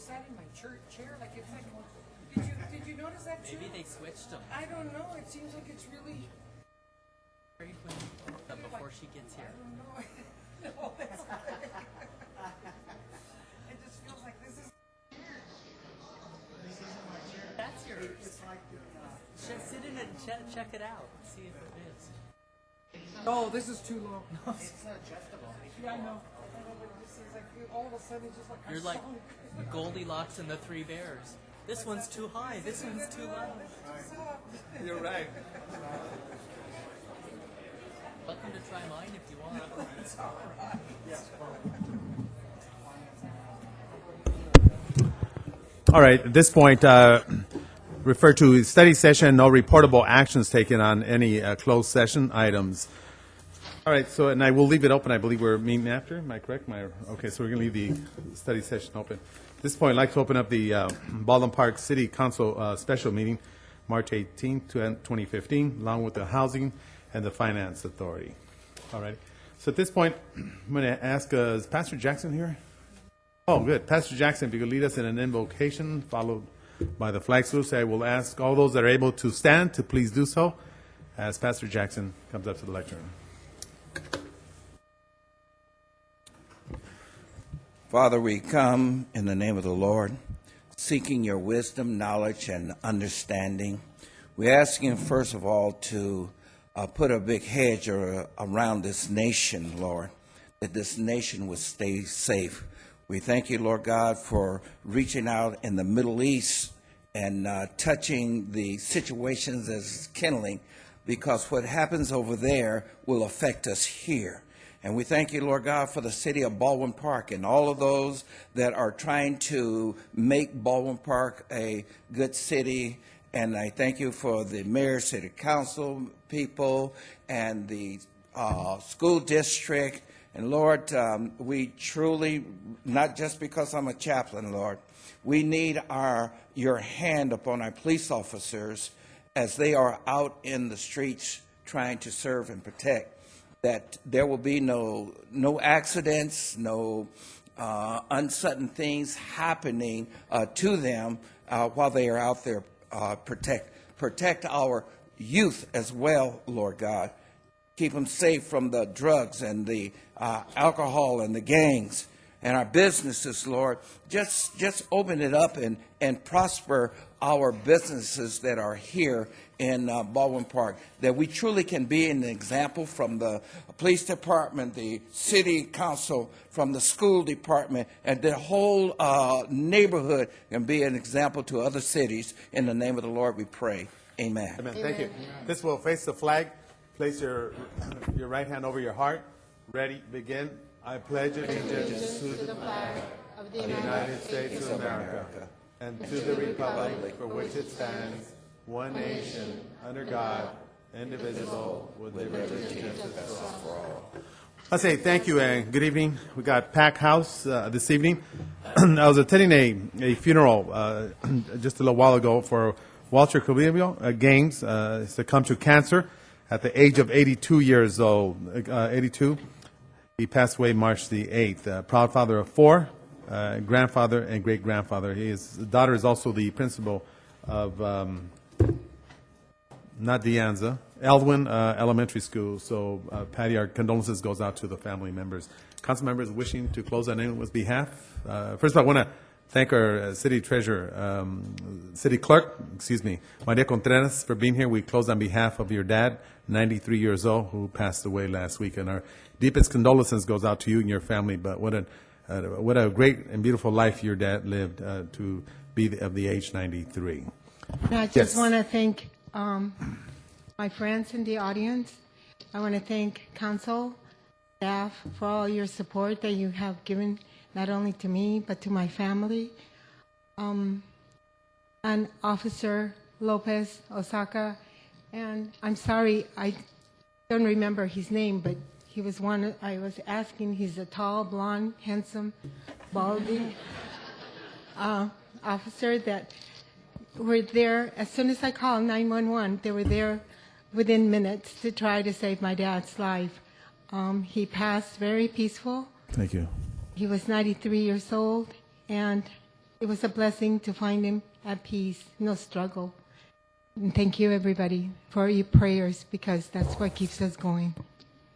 sat in my chair, like it's like, did you notice that too? Maybe they switched them. I don't know, it seems like it's really. Before she gets here. I don't know. No, that's okay. It just feels like this is. That's yours. Just sit in it and check it out. See if it is. Oh, this is too low. It's adjustable. Yeah, I know. But this is like, all of a sudden, it's just like. You're like Goldilocks and the Three Bears. This one's too high. This one's too low. You're right. Welcome to try mine if you want. It's all right. All right, at this point, refer to study session, no reportable actions taken on any closed session items. All right, so, and I will leave it open. I believe we're meeting after. Am I correct? Okay, so we're going to leave the study session open. At this point, I'd like to open up the Baldwin Park City Council special meeting, March 18, 2015, along with the Housing and the Finance Authority. All right. So at this point, I'm going to ask, is Pastor Jackson here? Oh, good. Pastor Jackson, if you could lead us in an invocation, followed by the flag salute. I will ask all those that are able to stand to please do so as Pastor Jackson comes up to the lectern. Father, we come in the name of the Lord, seeking your wisdom, knowledge, and understanding. We're asking, first of all, to put a big hedge around this nation, Lord, that this nation would stay safe. We thank you, Lord God, for reaching out in the Middle East and touching the situations as kindling, because what happens over there will affect us here. And we thank you, Lord God, for the city of Baldwin Park and all of those that are trying to make Baldwin Park a good city. And I thank you for the mayor, city council people, and the school district. And Lord, we truly, not just because I'm a chaplain, Lord, we need your hand upon our police officers as they are out in the streets trying to serve and protect, that there will be no accidents, no uncertain things happening to them while they are out there. Protect our youth as well, Lord God. Keep them safe from the drugs and the alcohol and the gangs and our businesses, Lord. Just open it up and prosper our businesses that are here in Baldwin Park, that we truly can be an example from the police department, the city council, from the school department, and the whole neighborhood can be an example to other cities. In the name of the Lord we pray. Amen. Amen. Thank you. This will face the flag. Place your right hand over your heart. Ready, begin. I pledge allegiance to the flag of the United States of America and to the republic for which it stands, one nation, under God, indivisible, with liberty and justice for all. I say thank you and good evening. We got packed house this evening. I was attending a funeral just a little while ago for Walter Cabrillo Gaines, succumbed to cancer at the age of 82 years old. 82. He passed away March the 8th. Proud father of 4, grandfather and great-grandfather. His daughter is also the principal of, not De Anza, Baldwin Elementary School. So, Patty, our condolences goes out to the family members. Council members wishing to close on anyone's behalf. First of all, I want to thank our city treasurer, city clerk, Maria Contreras, for being here. We close on behalf of your dad, 93 years old, who passed away last week. And our deepest condolences goes out to you and your family. But what a great and beautiful life your dad lived to be of the age 93. I just want to thank my friends in the audience. I want to thank council, staff, for all your support that you have given not only to me, but to my family. And Officer Lopez Osaka, and I'm sorry, I don't remember his name, but he was one I was asking. He's a tall, blonde, handsome, balding officer that were there. As soon as I called 911, they were there within minutes to try to save my dad's life. He passed very peaceful. Thank you. He was 93 years old, and it was a blessing to find him at peace, no struggle. And thank you, everybody, for your prayers, because that's what keeps us going.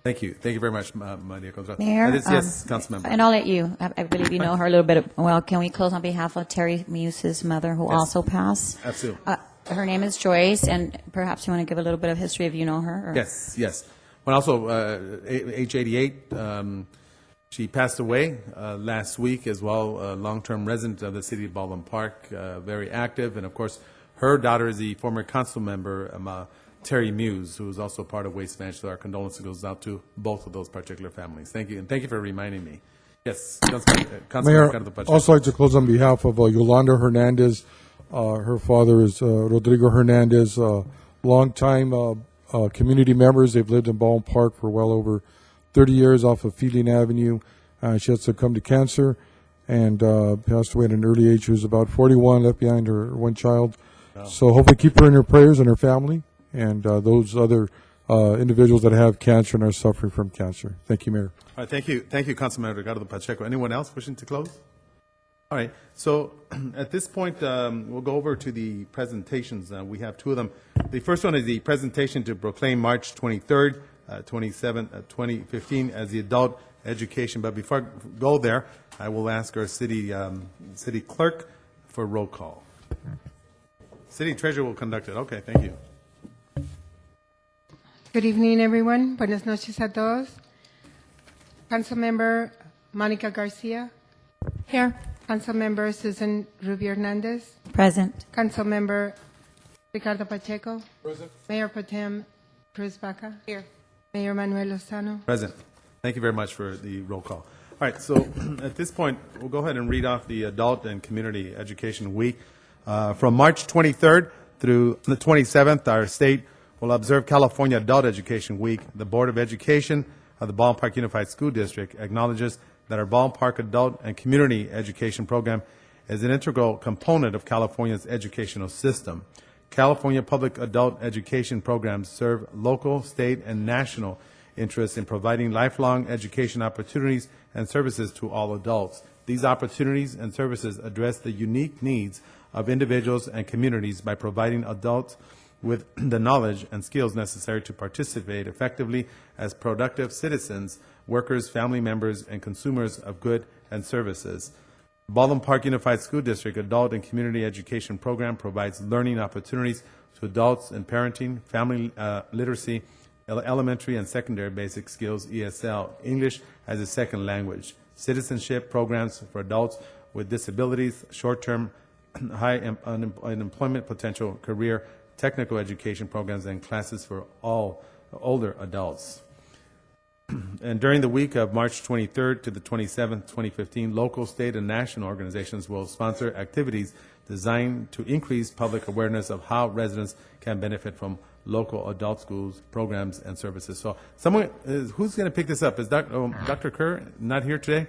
Thank you. Thank you very much, Maria Gonzalez. Mayor, Yes, Councilmember. and I'll let you. I believe you know her a little bit. Well, can we close on behalf of Terry Muse's mother, who also passed? Absolutely. Her name is Joyce, and perhaps you want to give a little bit of history if you know her. Or? Yes, yes. Well, also, age 88, she passed away last week as well, a long-term resident of the city of Baldwin Park, very active. And, of course, her daughter is the former council member, Terry Muse, who is also part of Waste Management. So our condolences goes out to both of those particular families. Thank you, and thank you for reminding me. Yes, Councilman Mayor, Ricardo Pacheco. also like to close on behalf of Yolanda Hernandez. Her father is Rodrigo Hernandez, longtime community members. They've lived in Baldwin Park for well over 30 years off of Fielding Avenue. She had succumbed to cancer and passed away at an early age. She was about 41, left behind her one child. So hopefully keep her in your prayers and her family and those other individuals that have cancer and are suffering from cancer. Thank you, Mayor. All right, thank you, Councilman Ricardo Pacheco. Anyone else wishing to close? All right, so at this point, we'll go over to the presentations. We have two of them. The first one is the presentation to proclaim March 23rd, 2015 as the Adult Education. But before I go there, I will ask our city clerk for roll call. City treasurer will conduct it. Okay, thank you. Good evening, everyone. Buenas noches a todos. Councilmember Monica Garcia. Here. Councilmember Susan Rubio Hernandez. Present. Councilmember Ricardo Pacheco. Present. Mayor Potem Cruz Baca. Here. Mayor Manuel Lozano. Present. Thank you very much for the roll call. All right, so at this point, we'll go ahead and read off the Adult and Community Education Week. From March 23rd through the 27th, our state will observe California Adult Education Week. The Board of Education of the Baldwin Park Unified School District acknowledges that our Baldwin Park Adult and Community Education Program is an integral component of California's educational system. California public adult education programs serve local, state, and national interests in providing lifelong education opportunities and services to all adults. These opportunities and services address the unique needs of individuals and communities by providing adults with the knowledge and skills necessary to participate effectively as productive citizens, workers, family members, and consumers of goods and services. The Baldwin Park Unified School District Adult and Community Education Program provides learning opportunities to adults in parenting, family literacy, elementary and secondary basic skills, ESL, English as a second language, citizenship programs for adults with disabilities, short-term high unemployment potential, career, technical education programs, and classes for all older adults. And during the week of March 23rd to the 27th, 2015, local, state, and national organizations will sponsor activities designed to increase public awareness of how residents can benefit from local adult schools, programs, and services. So someone, who's going to pick this up? Is Dr. Kerr not here today?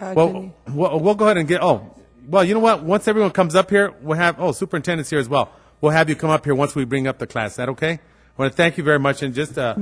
Well, we'll go ahead and get, well, you know what? Once everyone comes up here, we'll have, superintendent's here as well. We'll have you come up here once we bring up the class. Is that okay? I want to thank you very much. And just let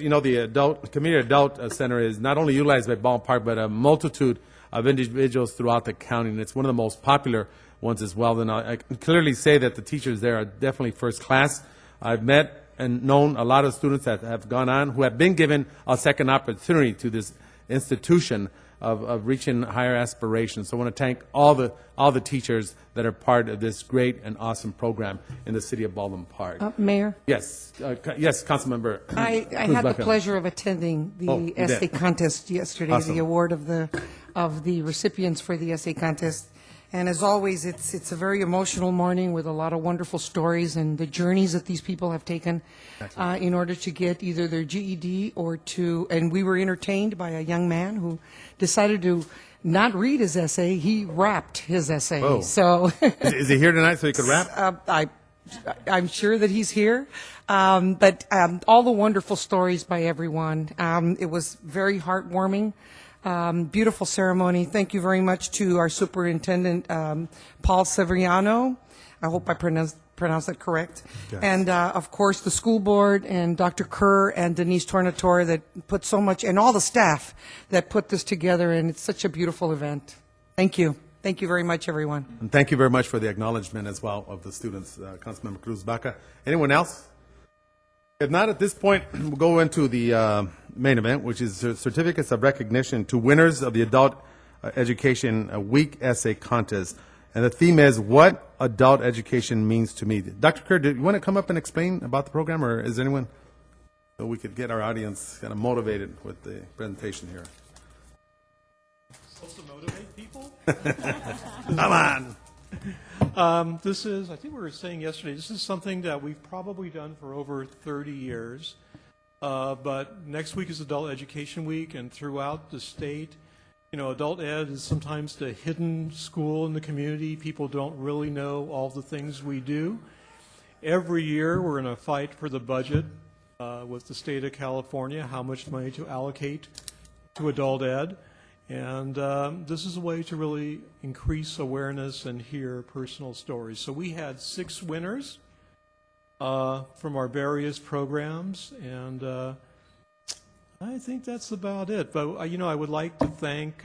you know, the Community Adult Center is not only utilized by Baldwin Park, but a multitude of individuals throughout the county. And it's one of the most popular ones as well. And I can clearly say that the teachers there are definitely first class. I've met and known a lot of students that have gone on who have been given a second opportunity to this institution of reaching higher aspirations. So I want to thank all the teachers that are part of this great and awesome program in the city of Baldwin Park. Mayor? Yes, yes, Councilmember. I had the pleasure of attending the essay contest yesterday, Awesome. the award of the recipients for the essay contest. And as always, it's a very emotional morning with a lot of wonderful stories and the journeys that these people have taken in order to get either their GED or and we were entertained by a young man who decided to not read his essay, he rapped his essay. Whoa. So Is he here tonight so he could rap? I'm sure that he's here. But all the wonderful stories by everyone. It was very heartwarming. Beautiful ceremony. Thank you very much to our superintendent, Paul Severiano. I hope I pronounced that correct. Yes. And, of course, the school board and Dr. Kerr and Denise Tornatore that put so much, and all the staff that put this together, and it's such a beautiful event. Thank you. Thank you very much, everyone. And thank you very much for the acknowledgement as well of the students, Councilmember Cruz Baca. Anyone else? If not, at this point, we'll go into the main event, which is certificates of recognition to winners of the Adult Education Week Essay Contest. And the theme is what adult education means to me. Dr. Kerr, do you want to come up and explain about the program, or is anyone, so we could get our audience kind of motivated with the presentation here? Supposed to motivate people? Come on. This is, I think we were saying yesterday, this is something that we've probably done for over 30 years. But next week is Adult Education Week, and throughout the state, you know, adult ed is sometimes the hidden school in the community. People don't really know all the things we do. Every year, we're in a fight for the budget with the state of California, how much money to allocate to adult ed. And this is a way to really increase awareness and hear personal stories. So we had 6 winners from our various programs, and I think that's about it. But, you know, I would like to thank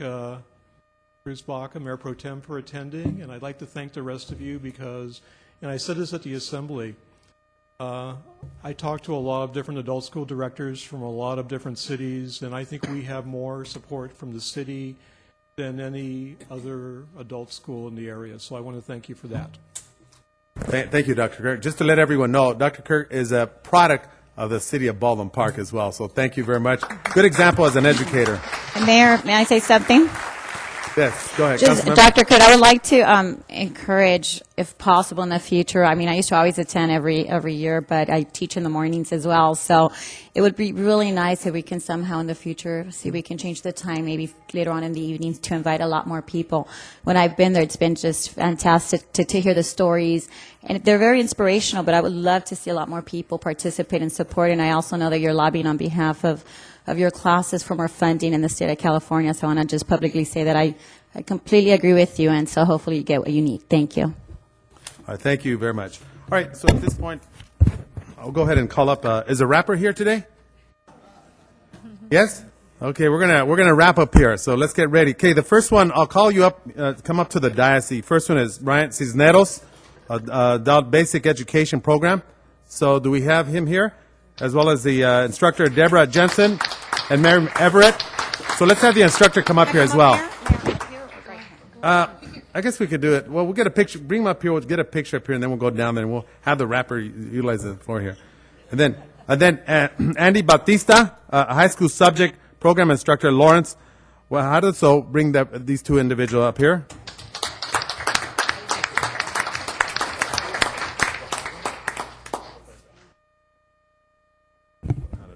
Cruz Baca, Mayor Pro Tem, for attending, and I'd like to thank the rest of you because, and I said this at the Assembly, I talked to a lot of different adult school directors from a lot of different cities, and I think we have more support from the city than any other adult school in the area. So I want to thank you for that. Thank you, Dr. Kirk. Just to let everyone know, Dr. Kirk is a product of the city of Baldwin Park as well. So thank you very much. Good example as an educator. Mayor, may I say something? Yes, go ahead. Just, Councilmember. Dr. Kurt, I would like to encourage, if possible in the future, I mean, I used to always attend every year, but I teach in the mornings as well. So it would be really nice if we can somehow in the future see if we can change the time, maybe later on in the evenings, to invite a lot more people. When I've been there, it's been just fantastic to hear the stories. And they're very inspirational, but I would love to see a lot more people participate and support. And I also know that you're lobbying on behalf of your classes for more funding in the state of California. So I want to just publicly say that I completely agree with you, and so hopefully you get what you need. Thank you. All right, thank you very much. All right, so at this point, I'll go ahead and call up. Is a rapper here today? Yes? Okay, we're gonna wrap up here. So let's get ready. Okay, the first one, I'll call you up. Come up to the dais. The first one is Ryan Cisneros, Adult Basic Education Program. So do we have him here, as well as the instructor Deborah Jensen and Mary Everett? So let's have the instructor come up here as well. I guess we could do it. Well, we'll get a picture. Bring him up here. We'll get a picture up here, and then we'll go down there, and we'll have the rapper utilize the floor here. And then Andy Batista, a high school subject program instructor, Lawrence. Well, how does so bring these two individuals up here?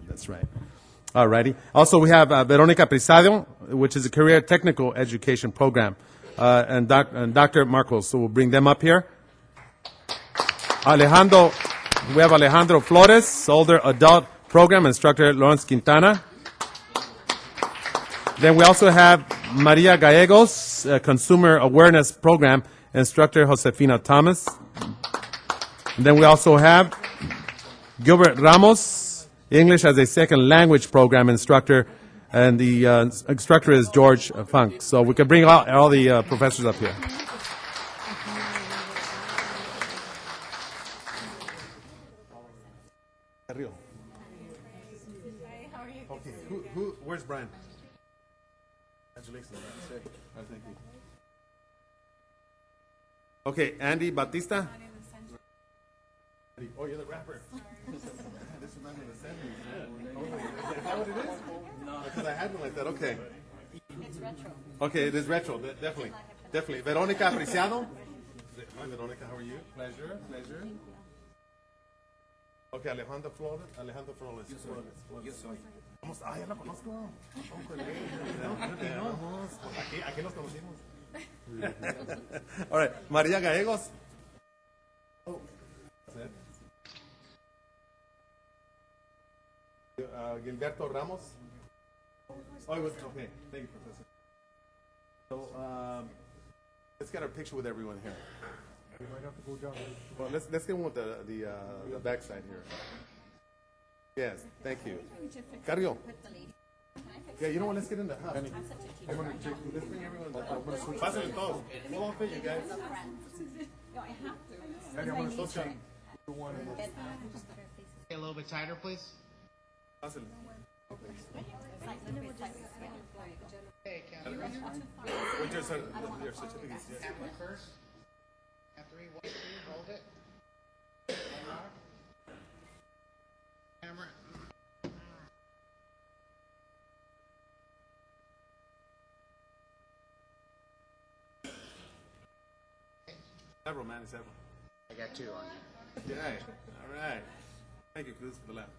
That's right. All righty. Also, we have Veronica Prisado, which is a career technical education program, and Dr. Marcos. So we'll bring them up here. We have Alejandro Flores, older adult program instructor, Lawrence Quintana. Then we also have Maria Gallegos, consumer awareness program instructor, Josefina Thomas. And then we also have Gilbert Ramos, English as a second language program instructor, and the instructor is George Funk. So we can bring all the professors up here. Okay, where's Brian? Congratulations. Thank you. Okay, Andy Batista. Oh, you're the rapper. This reminds me of the 70s. Is that what it is? No. Because I had one like that. Okay. It's retro. Okay, it is retro. Definitely. Veronica Apreciado. Hi, Veronica. How are you? Pleasure. Okay, Alejandro Flores. Yo soy. Ah, ya lo conozco. Aquí nos conocimos. All right, María Gallegos. Gilberto Ramos. Oh, it was okay. Thank you, Professor. So let's get our picture with everyone here. We might have to go down. Well, let's get one with the backside here. Yes, thank you. Cargo. Yeah, you know what? Let's get in the house. I'm gonna check. Let's bring everyone. I'm gonna switch. Pásale todos. Hold on for you guys. I'm gonna switch on. A little bit tighter, please. Pásale. Okay, count three. What's your certificates? Yeah. Count one first. Count three. 1, 2, hold it. One more. Camera. Several, man. Several. I got 2 on you. Okay. All right. Thank you, Cruz, for the lap.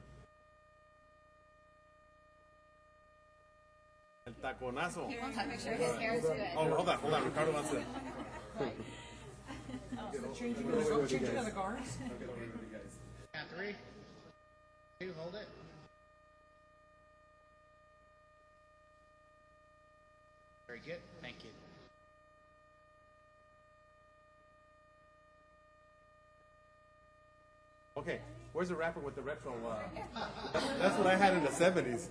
El taconazo. Make sure his hair is good. Oh, hold on. Ricardo wants to. Changing of the guards? Count 3. 2, hold it. Very good. Thank you. Okay, where's the rapper with the retro? That's what I had in the 70s.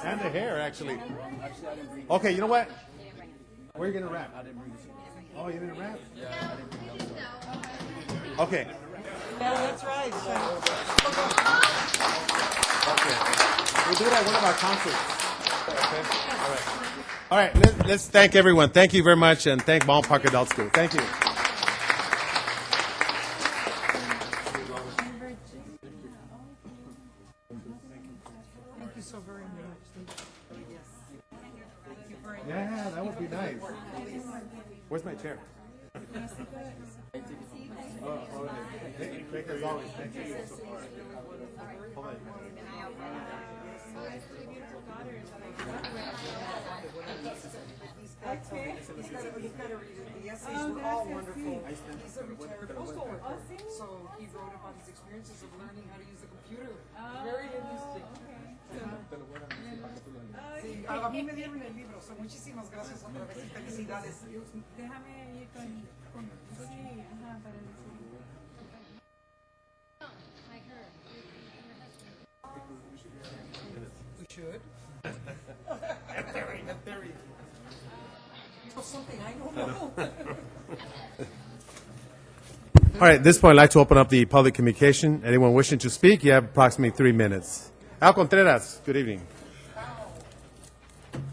And the hair, actually. Okay, you know what? Where are you going to rap? I didn't bring it. Oh, you didn't rap? Yeah, I didn't bring it. Okay. Yeah, that's right. Okay. We'll do it at one of our concerts. Okay? All right. All right, let's thank everyone. Thank you very much, and thank Baldwin Park Adult School. Thank you. Thank you so very much. Yeah, that would be nice. Where's my chair? Thank you as always. Thank you. Hold on. The essays were all wonderful. He's a retired postal worker, so he wrote about his experiences of learning how to use a computer. Very interesting. Sí, a mí me dieron el libro, so muchísimas gracias otra vez y felicidades. Déjame ir con sí, ajá, para decir. We should. Something I don't know. All right, at this point, I'd like to open up the public communication. Anyone wishing to speak, you have approximately 3 minutes. Al Contreras, good evening.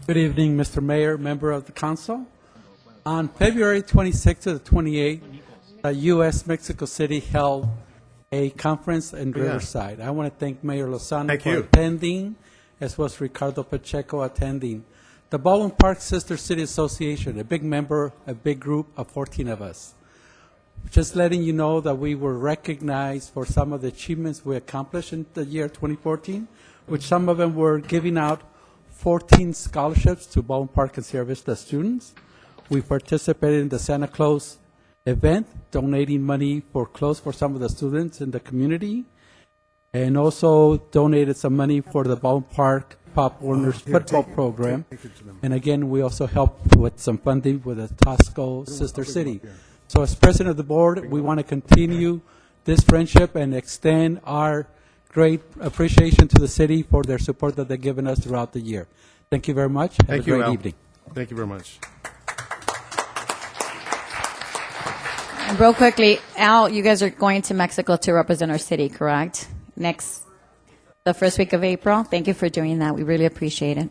Good evening, Mr. Mayor, member of the council. On February 26th to the 28th, U.S.-Mexico City held a conference in Riverside. I want to thank Mayor Lozano for attending, as well as Ricardo Pacheco attending. The Baldwin Park Sister City Association, a big member, a big group of 14 of us. Just letting you know that we were recognized for some of the achievements we accomplished in the year 2014, which some of them were giving out 14 scholarships to Baldwin Park and Sierra Vista students. We participated in the Santa Claus event, donating money for clothes for some of the students in the community, and also donated some money for the Baldwin Park Pop Warner's football program. And again, we also helped with some funding with the Tosco Sister City. So as president of the board, we want to continue this friendship and extend our great appreciation to the city for their support that they've given us throughout the year. Thank you very much. Have a great evening. Thank you very much. And real quickly, Al, you guys are going to Mexico to represent our city, correct? The first week of April. Thank you for doing that. We really appreciate it.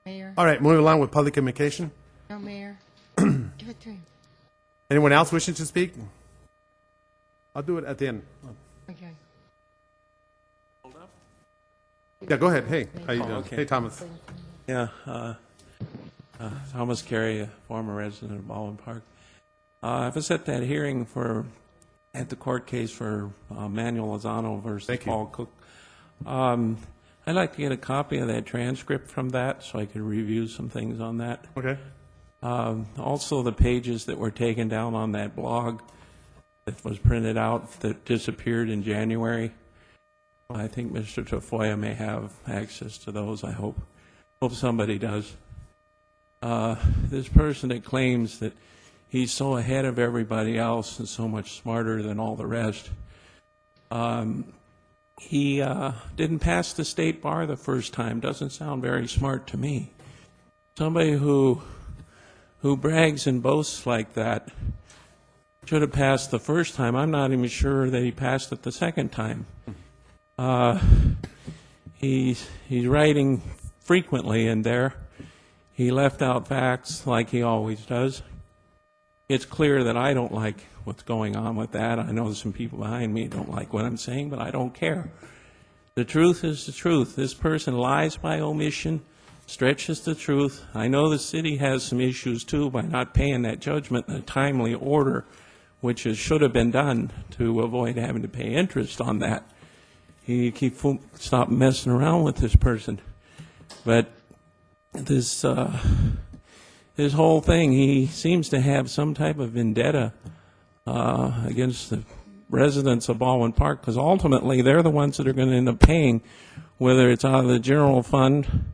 Mayor, All right, moving along with public communication. no, Mayor. Give it to him. Anyone else wishing to speak? I'll do it at the end. Okay. Yeah, go ahead. Hey, how you doing? okay. Hey, Thomas. Yeah, Thomas Carey, a former resident of Baldwin Park. I was at that hearing at the court case for Manuel Lozano versus Paul Cook. I'd like to get a copy of that transcript from that so I could review some things on that. Okay. Also, the pages that were taken down on that blog that was printed out that disappeared in January. I think Mr. Tafoya may have access to those, I hope. Hope somebody does. This person that claims that he's so ahead of everybody else and so much smarter than all the rest. He didn't pass the state bar the first time. Doesn't sound very smart to me. Somebody who brags and boasts like that should have passed the first time. I'm not even sure that he passed it the second time. He's writing frequently in there. He left out facts like he always does. It's clear that I don't like what's going on with that. I know some people behind me don't like what I'm saying, but I don't care. The truth is the truth. This person lies by omission, stretches the truth. I know the city has some issues too by not paying that judgment in a timely order, which should have been done to avoid having to pay interest on that. Stop messing around with this person. But this whole thing, he seems to have some type of vendetta against the residents of Baldwin Park, because ultimately they're the ones that are going to end up paying, whether it's out of the general fund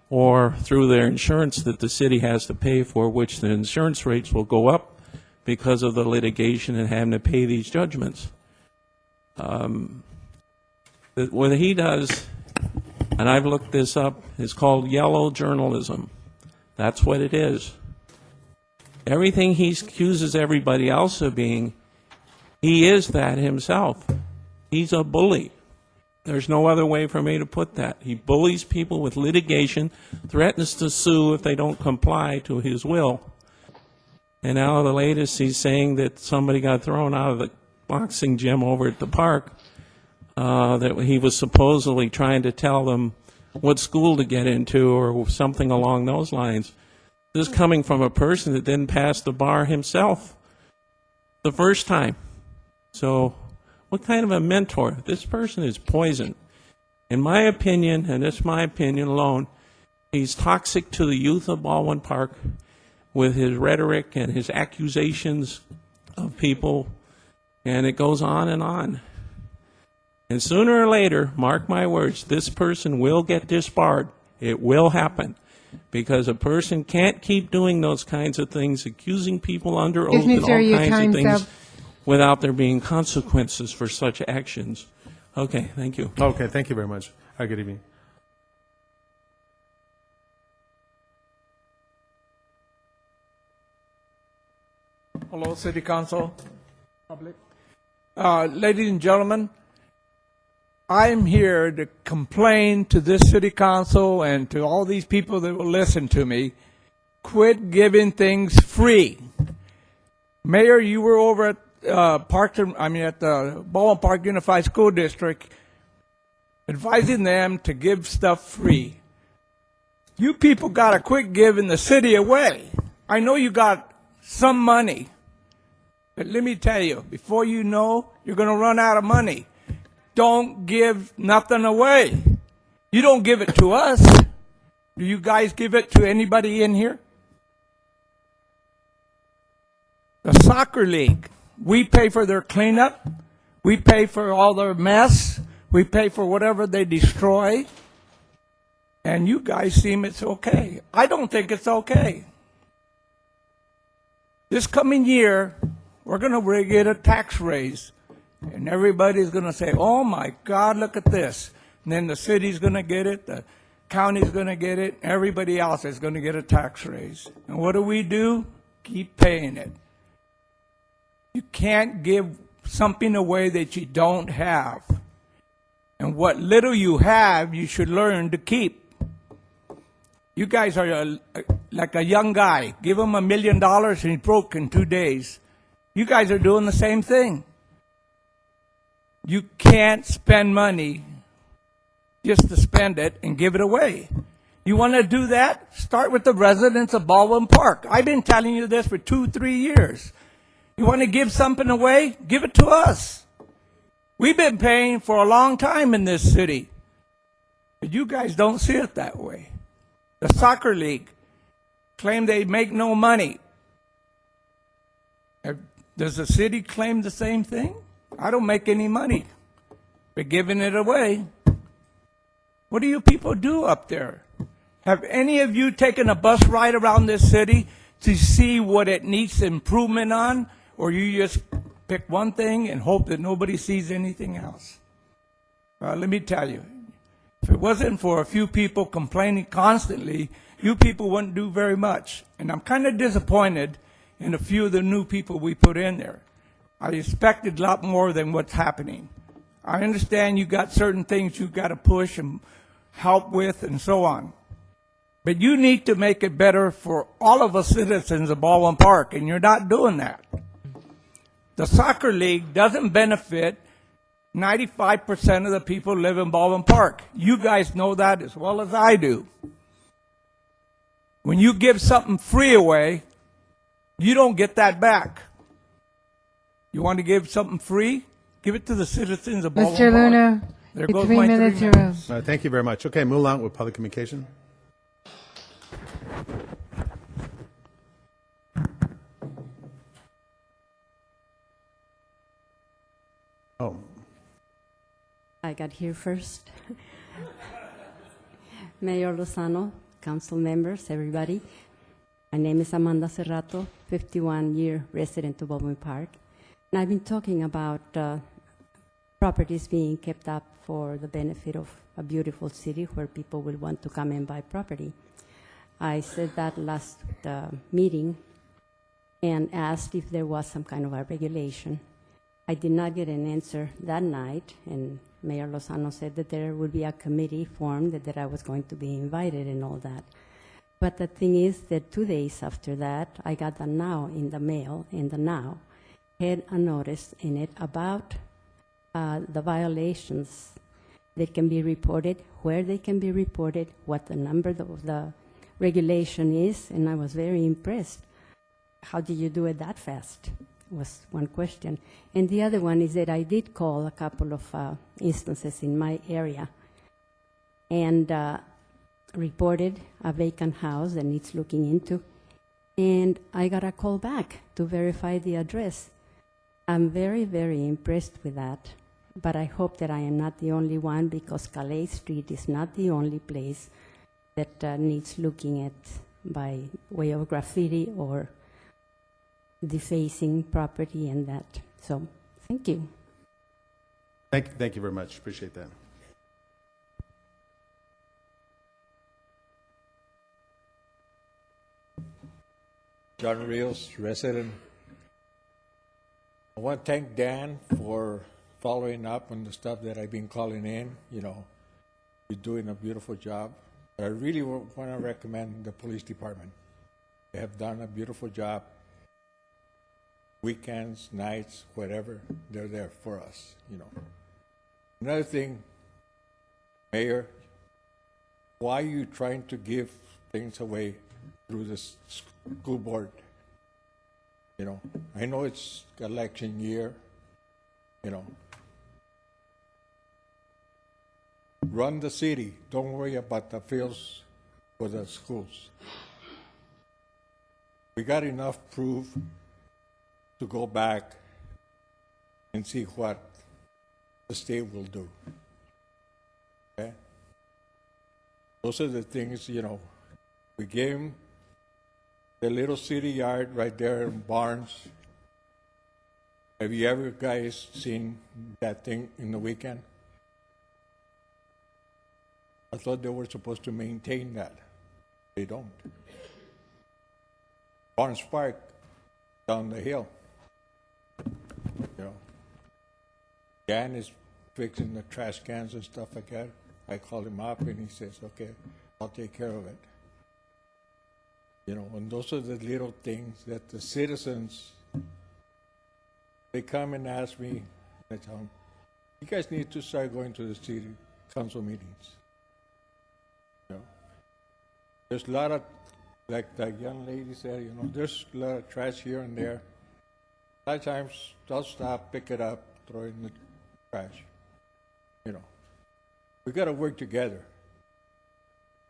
or through their insurance that the city has to pay for, which the insurance rates will go up because of the litigation and having to pay these judgments. What he does, and I've looked this up, is called yellow journalism. That's what it is. Everything he accuses everybody else of being, he is that himself. He's a bully. There's no other way for me to put that. He bullies people with litigation, threatens to sue if they don't comply to his will. And now the latest, he's saying that somebody got thrown out of the boxing gym over at the park, that he was supposedly trying to tell them what school to get into or something along those lines. This is coming from a person that didn't pass the bar himself the first time. So what kind of a mentor? This person is poison. In my opinion, and it's my opinion alone, he's toxic to the youth of Baldwin Park with his rhetoric and his accusations of people, and it goes on and on. And sooner or later, mark my words, this person will get disbarred. It will happen. Because a person can't keep doing those kinds of things, accusing people under oath and all kinds of things without there being consequences for such actions. Okay, thank you. Okay, thank you very much. Have a good evening. Hello, City Council, public. Ladies and gentlemen, I'm here to complain to this City Council and to all these people that will listen to me. Quit giving things free. Mayor, you were over at at the Baldwin Park Unified School District, advising them to give stuff free. You people got to quit giving the city away. I know you got some money, but let me tell you, before you know, you're going to run out of money. Don't give nothing away. You don't give it to us. Do you guys give it to anybody in here? The soccer league, we pay for their cleanup. We pay for all their mess. We pay for whatever they destroy. And you guys seem it's okay. I don't think it's okay. This coming year, we're going to get a tax raise. And everybody's going to say, oh my God, look at this. And then the city's going to get it, the county's going to get it, everybody else is going to get a tax raise. And what do? Keep paying it. You can't give something away that you don't have. And what little you have, you should learn to keep. You guys are like a young guy. Give him $1 million and he's broke in 2 days. You guys are doing the same thing. You can't spend money just to spend it and give it away. You want to do that? Start with the residents of Baldwin Park. I've been telling you this for 2-3 years. You want to give something away? Give it to us. We've been paying for a long time in this city. But you guys don't see it that way. The soccer league claim they make no money. Does the city claim the same thing? I don't make any money. We're giving it away. What do you people do up there? Have any of you taken a bus ride around this city to see what it needs improvement on? Or you just pick one thing and hope that nobody sees anything else? Well, let me tell you, if it wasn't for a few people complaining constantly, you people wouldn't do very much. And I'm kind of disappointed in a few of the new people we put in there. I expected a lot more than what's happening. I understand you got certain things you got to push and help with and so on. But you need to make it better for all of us citizens of Baldwin Park, and you're not doing that. The soccer league doesn't benefit 95% of the people live in Baldwin Park. You guys know that as well as I do. When you give something free away, you don't get that back. You want to give something free? Give it to the citizens of Baldwin Mr. Park. Luna, There your goes 3 my minutes 3 are up. minutes. Thank you very much. Okay, move on with public communication. Oh, I got here first. Mayor Lozano, council members, everybody. My name is Amanda Cerrato, 51-year resident of Baldwin Park. And I've been talking about properties being kept up for the benefit of a beautiful city where people will want to come and buy property. I said that last meeting and asked if there was some kind of a regulation. I did not get an answer that night, and Mayor Lozano said that there would be a committee formed, that I was going to be invited and all that. But the thing is that 2 days after that, I got the Now in the mail, and the Now had a notice in it about the violations that can be reported, where they can be reported, what the number of the regulation is, and I was very impressed. How did you do it that fast? Was one question. And the other one is that I did call a couple of instances in my area and reported a vacant house that needs looking into, and I got a call back to verify the address. I'm very, very impressed with that, but I hope that I am not the only one, because Calais Street is not the only place that needs looking at by way of graffiti or defacing property and that. So, thank you. thank you very much. Appreciate that. John Rios, resident. I want to thank Dan for following up on the stuff that I've been calling in. You know, you're doing a beautiful job. But I really want to recommend the police department. They have done a beautiful job. Weekends, nights, whatever, they're there for us, you know. Another thing, Mayor, why are you trying to give things away through the school board? You know, I know it's election year, you know. Run the city. Don't worry about the fields for the schools. We got enough proof to go back and see what the state will do. Okay? Those are the things, you know, we gave them the little city yard right there in Barnes. Have you ever guys seen that thing in the weekend? I thought they were supposed to maintain that. They don't. Barnes Park down the hill. You know, Jan is fixing the trash cans and stuff like that. I called him up and he says, okay, I'll take care of it. You know, and those are the little things that the citizens, they come and ask me, I tell them, you guys need to start going to the city council meetings. You know, there's a lot of, like that young lady said, you know, there's a lot of trash here and there. A lot of times they'll stop, pick it up, throw it in the trash. You know, we got to work together.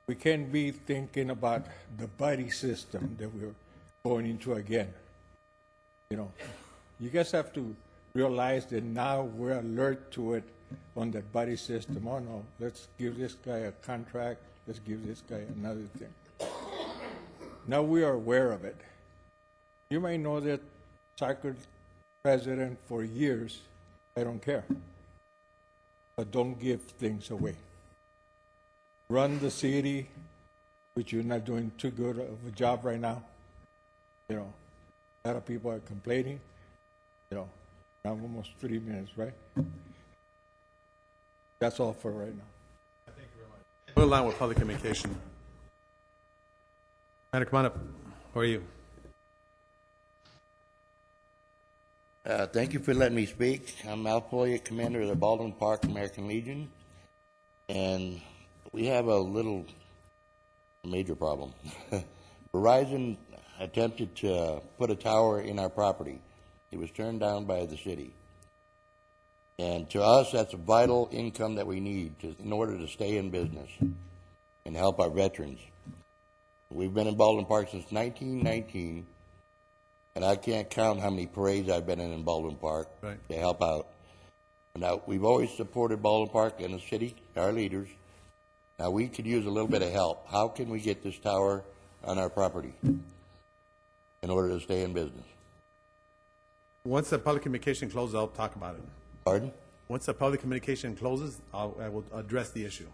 We can't be thinking about the buddy system that we're going into again. You know, you guys have to realize that now we're alert to it on that buddy system. Oh no, let's give this guy a contract. Let's give this guy another thing. Now we are aware of it. You may know that soccer president for years, I don't care. but don't give things away. Run the city, which you're not doing too good of a job right now. You know, a lot of people are complaining. You know, I'm almost 3 minutes, right? That's all for right now. Move along with public communication. Commander, come on up. Who are you? Thank you for letting me speak. I'm Malfoy, commander of the Baldwin Park American Legion, and we have a major problem. Verizon attempted to put a tower in our property. It was turned down by the city. And to us, that's a vital income that we need in order to stay in business and help our veterans. We've been in Baldwin Park since 1919, and I can't count how many parades I've been in Baldwin Park to help out. Now, we've always supported Baldwin Park and the city, our leaders. Now, we could use a little bit of help. How can we get this tower on our property in order to stay in business? Once the public communication closes, I'll talk about it. Pardon? Once the public communication closes, I will address the issue.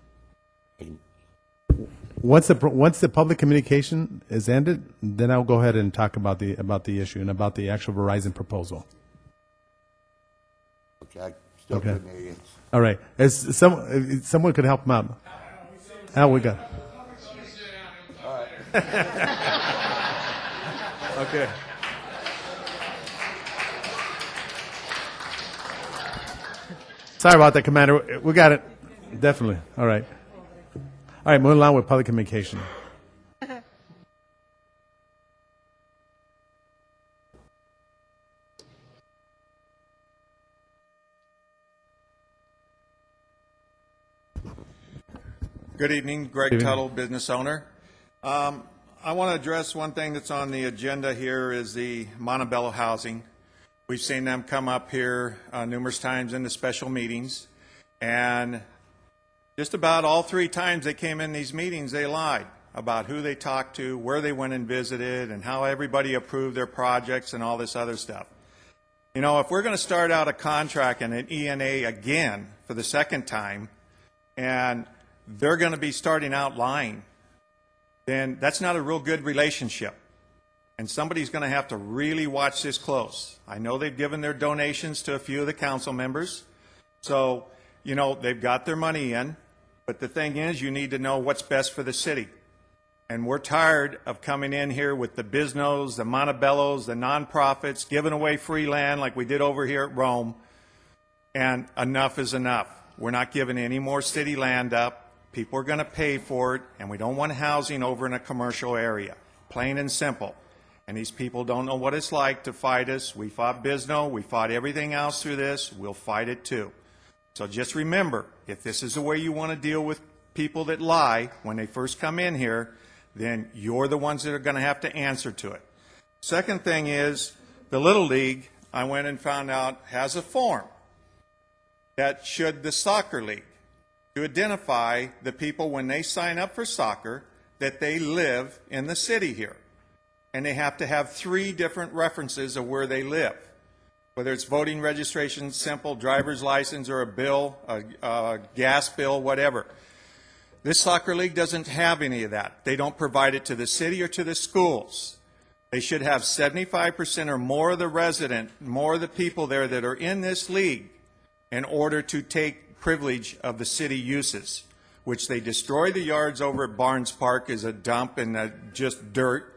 Once the public communication is ended, then I'll go ahead and talk about the issue and about the actual Verizon proposal. Okay, I still couldn't hear you. All right. If someone could help him out. How we got? All right. Okay. Sorry about that, Commander. We got it. Definitely. All right. All right, moving along with public communication. Good evening, Greg Good evening. Tuttle, business owner. I want to address one thing that's on the agenda here is the Montebello housing. We've seen them come up here numerous times in the special meetings, and just about all 3 times they came in these meetings, they lied about who they talked to, where they went and visited, and how everybody approved their projects and all this other stuff. You know, if we're going to start out a contract and an ENA again for the second time, and they're going to be starting out lying, then that's not a real good relationship. And somebody's going to have to really watch this close. I know they've given their donations to a few of the council members. So, you know, they've got their money in. But the thing is, you need to know what's best for the city. And we're tired of coming in here with the Bisnos, the Montebellos, the nonprofits, giving away free land like we did over here at Rome. And enough is enough. We're not giving any more city land up. People are going to pay for it, and we don't want housing over in a commercial area. Plain and simple. And these people don't know what it's like to fight us. We fought Bisno. We fought everything else through this. We'll fight it too. So just remember, if this is the way you want to deal with people that lie when they first come in here, then you're the ones that are going to have to answer to it. Second thing is, the Little League, I went and found out, has a form that should the soccer league to identify the people when they sign up for soccer that they live in the city here. And they have to have 3 different references of where they live, whether it's voting registration, simple, driver's license, or a bill, a gas bill, whatever. This soccer league doesn't have any of that. They don't provide it to the city or to the schools. They should have 75% or more of the people there that are in this league in order to take privilege of the city uses, which they destroy the yards over at Barnes Park as a dump and just dirt.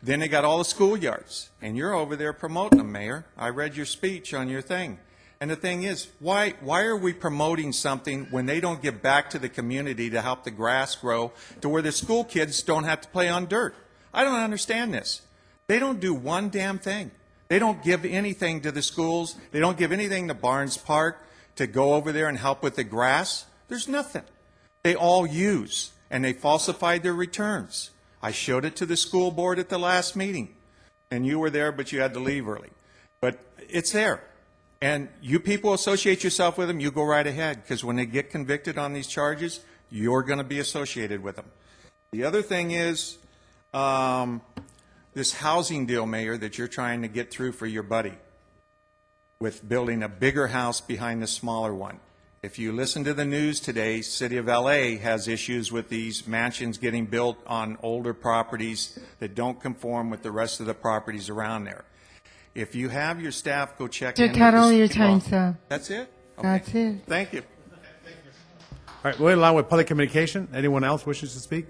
Then they got all the schoolyards, and you're over there promoting them, Mayor. I read your speech on your thing. And the thing is, why are we promoting something when they don't give back to the community to help the grass grow to where the school kids don't have to play on dirt? I don't understand this. They don't do one damn thing. They don't give anything to the schools. They don't give anything to Barnes Park to go over there and help with the grass. There's nothing. They all use, and they falsified their returns. I showed it to the school board at the last meeting, and you were there, but you had to leave early. But it's there. And you people associate yourself with them, you go right ahead, because when they get convicted on these charges, you're going to be associated with them. The other thing is this housing deal, Mayor, that you're trying to get through for your buddy with building a bigger house behind the smaller one. If you listen to the news today, City of LA has issues with these mansions getting built on older properties that don't conform with the rest of the properties around there. If you have your staff go check in. Cut all your time, sir. That's it? Okay. That's it. Thank you. All right, we're along with public communication. Anyone else wishes to speak?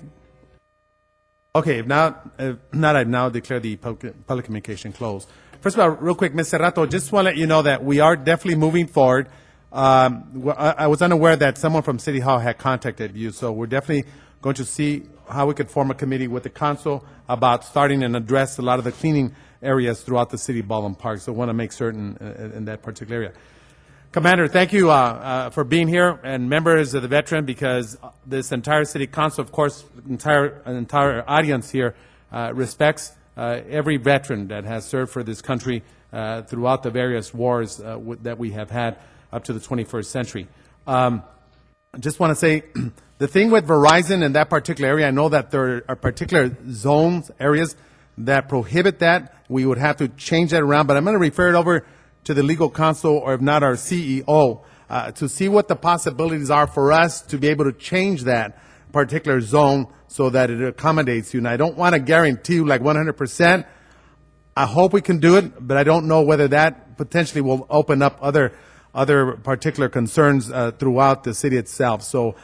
Okay, if not, I now declare the public communication closed. First of all, real quick, Ms. Serrato, just want to let you know that we are definitely moving forward. I was unaware that someone from City Hall had contacted you, so we're definitely going to see how we could form a committee with the council about starting and address a lot of the cleaning areas throughout the city of Baldwin Park. So I want to make certain in that particular area. Commander, thank you for being here, and members of the veteran, because this entire city council, of course, entire audience here respects every veteran that has served for this country throughout the various wars that we have had up to the 21st century. I just want to say, the thing with Verizon in that particular area, I know that there are particular zones, areas that prohibit that. We would have to change that around, but I'm going to refer it over to the legal counsel, or if not, our CEO, to see what the possibilities are for us to be able to change that particular zone so that it accommodates you. And I don't want to guarantee you like 100%. I hope we can do it, but I don't know whether that potentially will open up other particular concerns throughout the city itself. So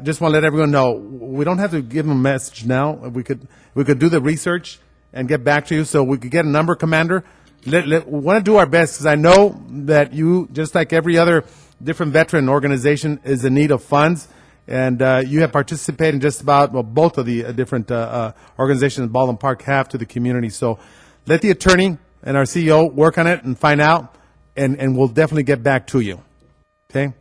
just want to let everyone know, we don't have to give them a message now. We could do the research and get back to you, so we could get a number, Commander. We want to do our best, because I know that you, just like every other different veteran organization, is in need of funds, and you have participated in just about, well, both of the different organizations Baldwin Park have to the community. So let the attorney and our CEO work on it and find out, and we'll definitely get back to you. Okay?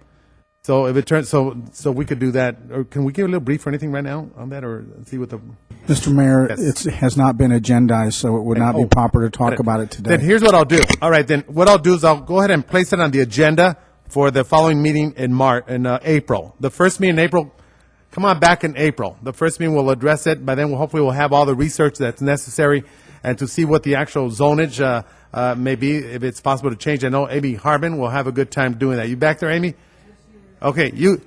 So if it turns, so we could do that. Or can we give a little brief or anything right now on that, or see what the... Mr. Mayor, Yes. it has not been agendized, so it would not be proper to talk about it today. Then here's what I'll do. All right, then what I'll do is I'll go ahead and place it on the agenda for the following meeting in April. The first meeting in April, come on back in April. The first meeting we'll address it. By then hopefully we'll have all the research that's necessary, and to see what the actual zonage may be, if it's possible to change. I know Amy Harbin will have a good time doing that. You back there, Amy? Okay, you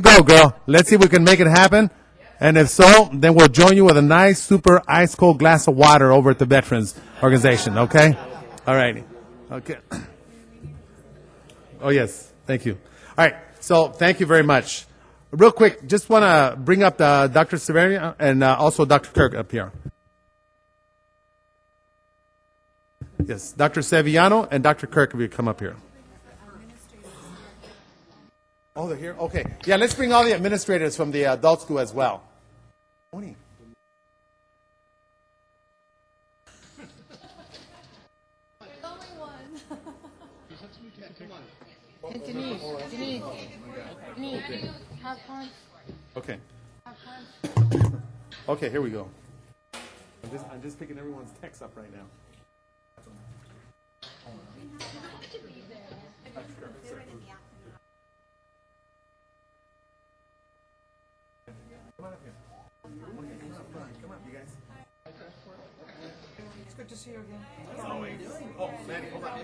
go, girl. Let's see if we can make it happen. And if so, then we'll join you with a nice, super ice-cold glass of water over at the Veterans Organization, okay? All right. Okay. Oh, yes. Thank you. All right. So thank you very much. Real quick, just want to bring up Dr. Severiano and also Dr. Kirk up here. Yes, Dr. Severiano and Dr. Kirk, if you come up here. Oh, they're here? Okay. Yeah, let's bring all the administrators from the adult school as well. Morning. Denise, have fun. Okay. Okay, here we go. I'm just picking everyone's text up right now. Come on up here. Come on, you guys. It's good to see you again. Always. Oh, Manny, hold on.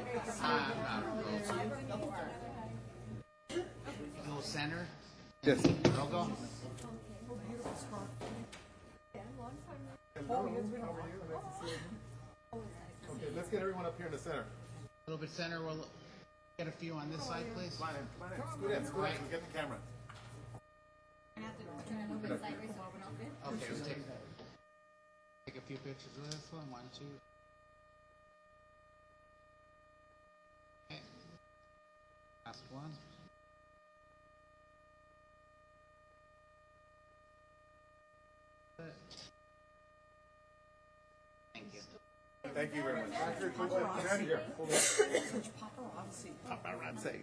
Little center. Yes. Logo. Beautiful spot. Okay, let's get everyone up here in the center. A little bit center. We'll get a few on this side, please. Come on in. Scoot in. Get the camera. Okay, we'll take a few pictures of this one. 1, 2. Okay. Last one. Thank you. Thank you very much. Paparazzi.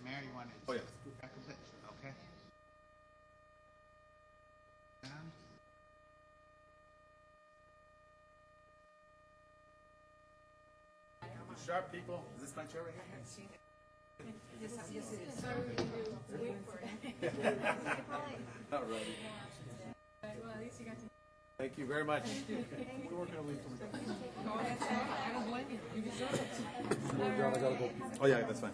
Mayor, you want to Oh, yeah. back a bit? Okay. Down. Sharp people. Is this my chair right here? Yes, it is. Sorry, wait for it. All right. Well, at least you got to. Thank you very much. We're working on leave. I don't blame you. You deserve it. Oh, yeah, that's fine.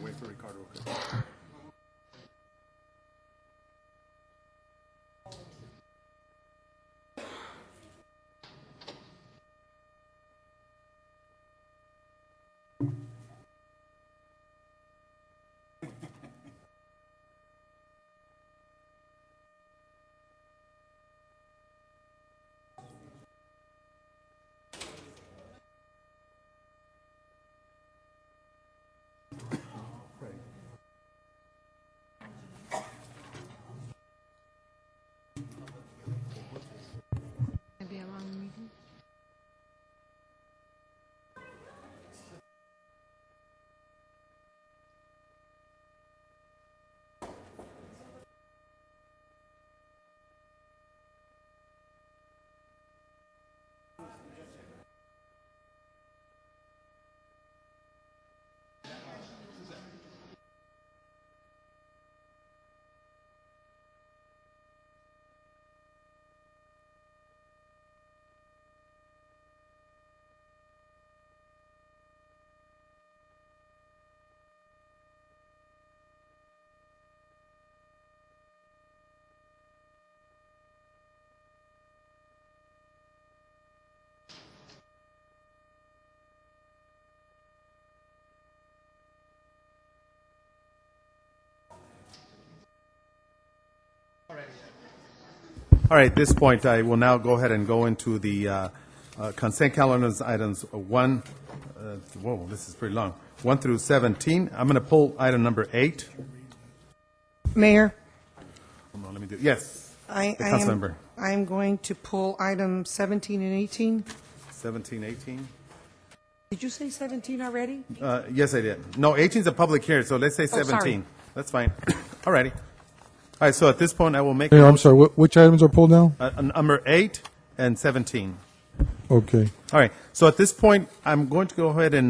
Wait for Ricardo. Maybe a long meeting. All right, at this point, I will now go ahead and go into the consent calendars items whoa, this is pretty long, 1 through 17. I'm going to pull item number 8. Mayor, Hold on, let me do, yes, I the council member. am going to pull item 17 and 18. 17, 18. Did you say 17 already? Yes, I did. No, 18 is a public hearing, so let's say sorry. 17. That's fine. All righty. All right, so at this point, I will make Mayor, I'm sorry, which items are pulled now? Number 8 and 17. Okay. All right, so at this point, I'm going to go ahead and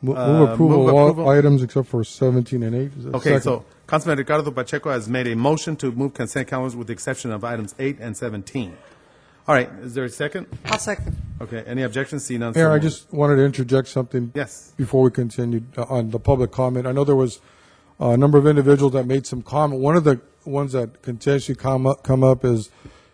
Move approval of all items except for 17 and 8. Is that Okay, second? so Councilman Ricardo Pacheco has made a motion to move consent calendars with the exception of items 8 and 17. All right, is there a second? I'll second. Okay, any objections? See none. so Mayor, I moved. just wanted to interject something. Yes. Before we continue on the public comment. I know there was a number of individuals that made some comment. One of the ones that continuously come up is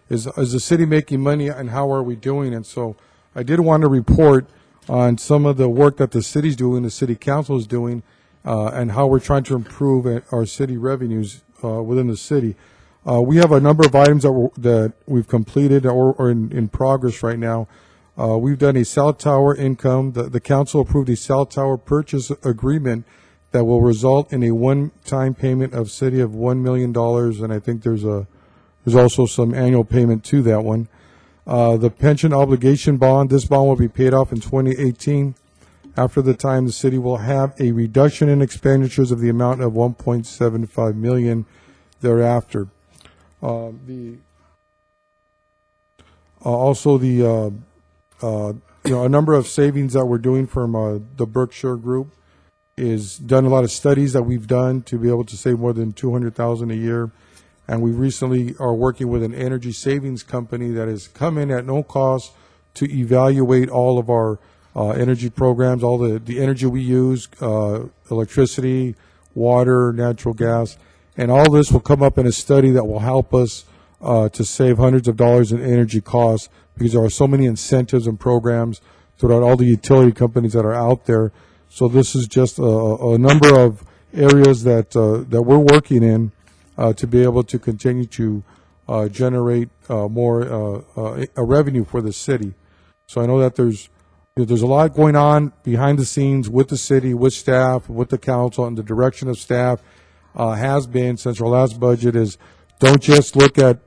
the city making money and how are we doing? And so I did want to report on some of the work that the city's doing, the city council is doing, and how we're trying to improve our city revenues within the city. We have a number of items that we've completed or in progress right now. We've done a cell tower income. The council approved a cell tower purchase agreement that will result in a one-time payment of city of $1 million, and I think there's also some annual payment to that one. The pension obligation bond, this bond will be paid off in 2018. After the time, the city will have a reduction in expenditures of the amount of $1.75 million thereafter. A number of savings that we're doing from the Berkshire Group is done a lot of studies that we've done to be able to save more than $200,000 a year. And we recently are working with an energy savings company that has come in at no cost to evaluate all of our energy programs, all the energy we use, electricity, water, natural gas. And all this will come up in a study that will help us to save hundreds of dollars in energy costs because there are so many incentives and programs throughout all the utility companies that are out there. So this is just a number of areas that we're working in to be able to continue to generate more revenue for the city. So I know that there's a lot going on behind the scenes with the city, with staff, with the council, and the direction of staff has been since our last budget is don't just look at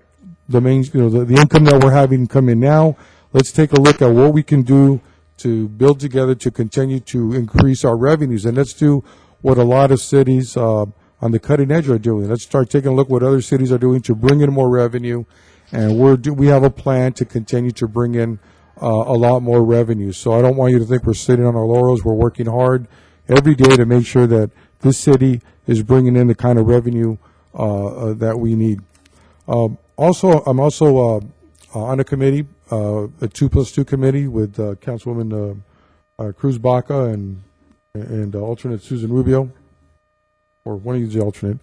the main, the income that we're having come in now. Let's take a look at what we can do to build together to continue to increase our revenues. And let's do what a lot of cities on the cutting edge are doing. Let's start taking a look what other cities are doing to bring in more revenue, and we have a plan to continue to bring in a lot more revenue. So I don't want you to think we're sitting on our laurels. We're working hard every day to make sure that this city is bringing in the kind of revenue that we need. I'm also on a committee, a 2+2 committee with Councilwoman Cruz Baca and alternate Susan Rubio, or one of you is the alternate.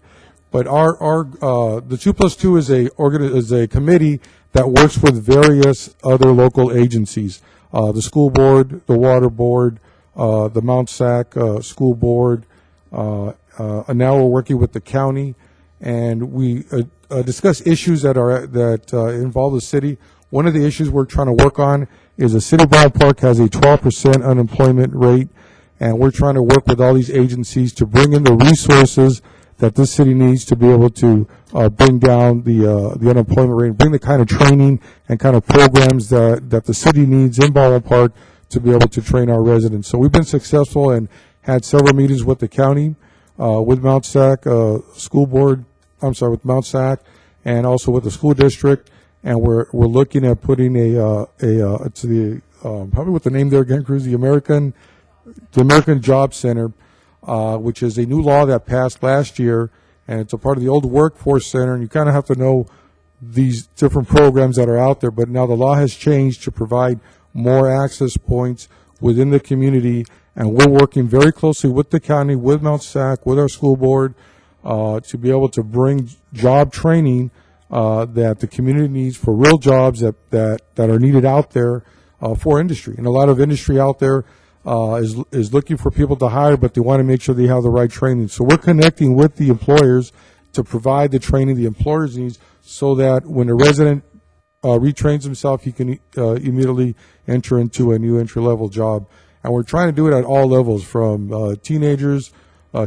But the 2+2 is a committee that works with various other local agencies, the school board, the water board, the Mount Sac school board, and now we're working with the county, and we discuss issues that involve the city. One of the issues we're trying to work on is the city of Baldwin Park has a 12% unemployment rate, and we're trying to work with all these agencies to bring in the resources that this city needs to be able to bring down the unemployment rate, and bring the kind of training and kind of programs that the city needs in Baldwin Park to be able to train our residents. So we've been successful and had several meetings with the county, with Mount Sac school board. With Mount Sac, and also with the school district, and we're looking at putting probably with the name there again, Cruz, the American Job Center, which is a new law that passed last year, and it's a part of the old Workforce Center, and you kind of have to know these different programs that are out there, but now the law has changed to provide more access points within the community, and we're working very closely with the county, with Mount Sac, with our school board, to be able to bring job training that the community needs for real jobs that are needed out there for industry. And a lot of industry out there is looking for people to hire, but they want to make sure they have the right training. So we're connecting with the employers to provide the training the employers needs, so that when a resident retrains himself, he can immediately enter into a new entry-level job. And we're trying to do it at all levels, from teenagers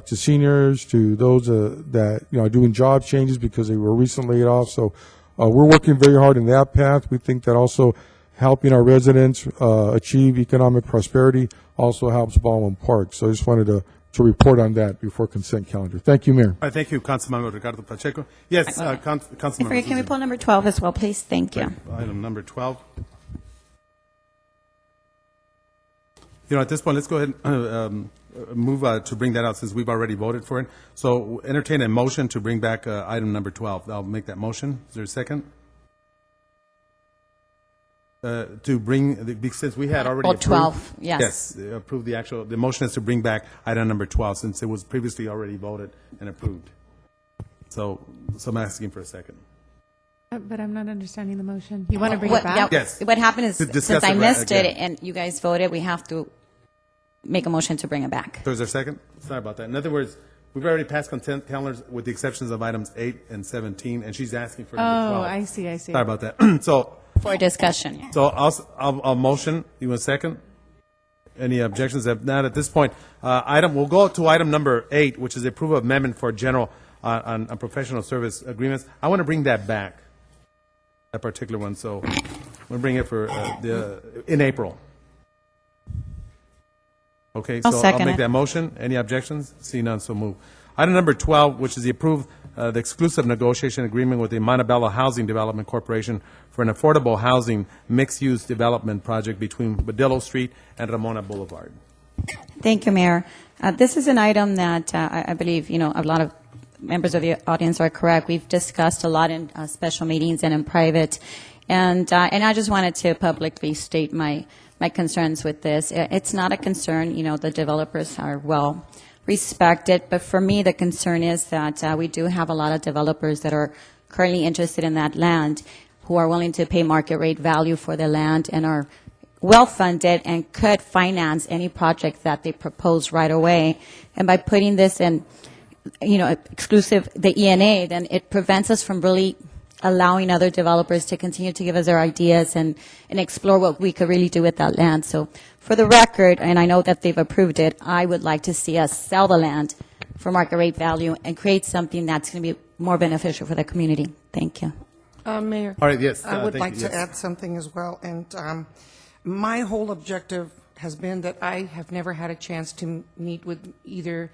to seniors, to those that are doing job changes because they were recently laid off. So we're working very hard in that path. We think that also helping our residents achieve economic prosperity also helps Baldwin Park. So I just wanted to report on that before consent calendar. Thank you, Mayor. All right, thank you, Councilman Ricardo Pacheco. Yes, Councilman. Can we pull number 12 as well, please? Thank you. Item number 12. At this point, let's go ahead and move to bring that out, since we've already voted for it. So entertain a motion to bring back item number 12. I'll make that motion. Is there a second? To bring, since we had already approved. 12, yes. Yes, approve the motion is to bring back item number 12, since it was previously already voted and approved. So I'm asking for a second. But I'm not understanding the motion. You want to bring it back? Yes. What happened is, since I missed again. it and you guys voted, we have to make a motion to bring it back. So is there a second? Sorry about that. In other words, we've already passed consent calendars with the exceptions of items 8 and 17, and she's asking for number 12. I see. Sorry about that. So For discussion, yeah. So I'll motion. You want a second? Any objections? If not, at this point, we'll go to item number 8, which is the approval of amendment for general on professional service agreements. I want to bring that back, that particular one. So we'll bring it for in April. Okay, so I'll make that motion. Any objections? See none, so move. Item number 12, which is the the exclusive negotiation agreement with the Montebello Housing Development Corporation for an affordable housing mixed-use development project between Badillo Street and Ramona Boulevard. Thank you, Mayor. This is an item that I believe, a lot of members of the audience are correct. We've discussed a lot in special meetings and in private, and I just wanted to publicly state my concerns with this. It's not a concern. The developers are well respected, but for me, the concern is that we do have a lot of developers that are currently interested in that land, who are willing to pay market rate value for the land and are well-funded and could finance any project that they propose right away. And by putting this in, exclusive, the ENA, then it prevents us from really allowing other developers to continue to give us their ideas and explore what we could really do with that land. So for the record, and I know that they've approved it, I would like to see us sell the land for market rate value and create something that's going to be more beneficial for the community. Thank you. Mayor. All right, yes. I would like you, to add something as well. And my whole objective has been that I have never had a chance to meet with either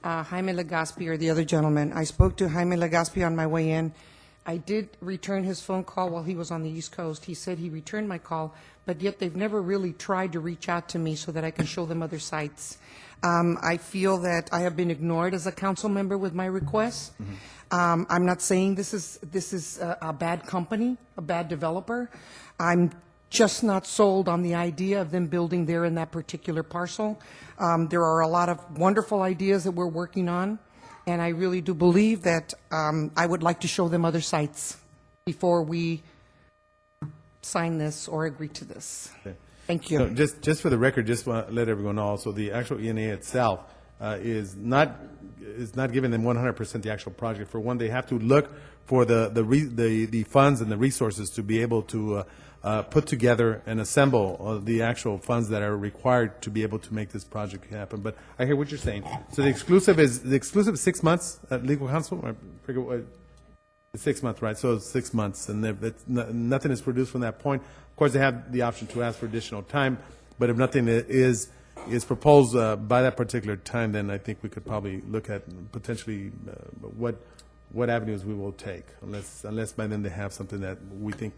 Jaime Legaspi or the other gentleman. I spoke to Jaime Legaspi on my way in. I did return his phone call while he was on the East Coast. He said he returned my call, but yet they've never really tried to reach out to me so that I can show them other sites. I feel that I have been ignored as a council member with my requests. I'm not saying this is a bad company, a bad developer. I'm just not sold on the idea of them building there in that particular parcel. There are a lot of wonderful ideas that we're working on, and I really do believe that I would like to show them other sites before we sign this or agree to this. Okay. Thank you. So just for the record, just want to let everyone know, also the actual ENA itself is not giving them 100% the actual project. For one, they have to look for the funds and the resources to be able to put together and assemble the actual funds that are required to be able to make this project happen. But I hear what you're saying. So the exclusive is 6 months at legal counsel? I forget what, it's 6 months, right? So it's 6 months, and if nothing is produced from that point. Of course, they have the option to ask for additional time, but if nothing is proposed by that particular time, then I think we could probably look at potentially what avenues we will take, unless by then they have something that we think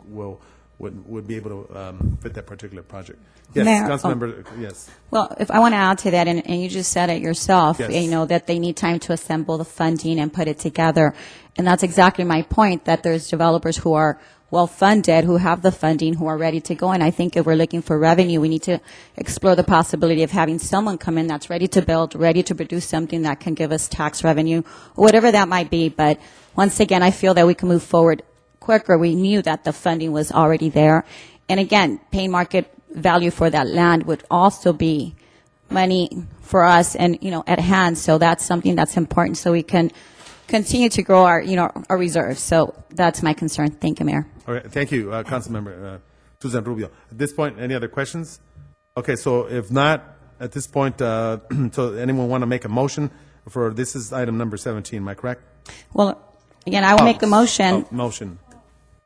would be able to fit that particular project. Yes, Mayor, Councilmember, yes. Well, if I want to add to that, and you just said it yourself, Yes. you know, that they need time to assemble the funding and put it together. And that's exactly my point, that there's developers who are well-funded, who have the funding, who are ready to go. And I think if we're looking for revenue, we need to explore the possibility of having someone come in that's ready to build, ready to produce something that can give us tax revenue, or whatever that might be. But once again, I feel that we can move forward quicker. We knew that the funding was already there. And again, paying market value for that land would also be money for us and, you know, at hand. So that's something that's important so we can continue to grow our, you know, our reserves. So that's my concern. Thank you, Mayor. All right, thank you, Councilmember Susan Rubio. At this point, any other questions? Okay, so if not, at this point, so anyone want to make a motion for, this is item number 17, am I correct? Well, again, I will make the motion. Motion.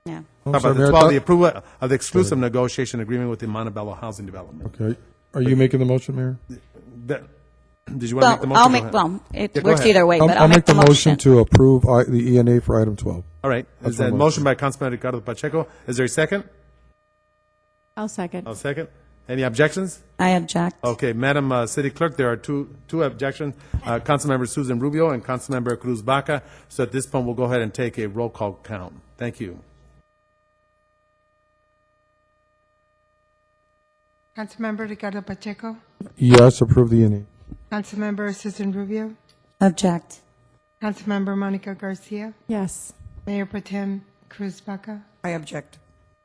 Yeah. How about the 12, the approval of the exclusive negotiation agreement with the Montebello Housing Development? Okay. Are you making the motion, Mayor? Did you want to make the motion? I'll Go make, ahead. well, it Yeah, go works ahead. either way, but I'll make the motion motion. to approve the ENA for item 12. All right, That's is that my motion by Councilman Ricardo Pacheco? Is there a second? I'll second. I'll second. Any objections? I object. Okay, Madam City Clerk, there are two objections, Councilmember Susan Rubio and Councilmember Cruz Baca. So at this point, we'll go ahead and take a roll call count. Thank you. Councilmember Ricardo Pacheco, Yes, approve the ENA. Councilmember Susan Rubio, Object. Councilmember Monica Garcia, Yes. Mayor Pro Tem Cruz Baca, I object.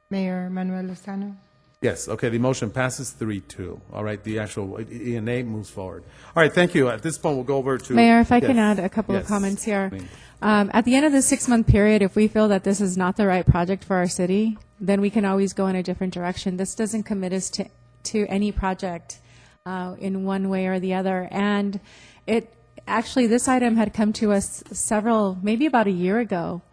Mayor Manuel Lozano. Yes, okay, the motion passes 3-2. All right, the actual ENA moves forward. All right, thank you. At this point, we'll go over to. Mayor, if I can Yes. add a couple of Yes. comments here. Please. At the end of the 6-month period, if we feel that this is not the right project for our city, then we can always go in a different direction. This doesn't commit us to any project in one way or the other. And actually, this item had come to us maybe about a year ago.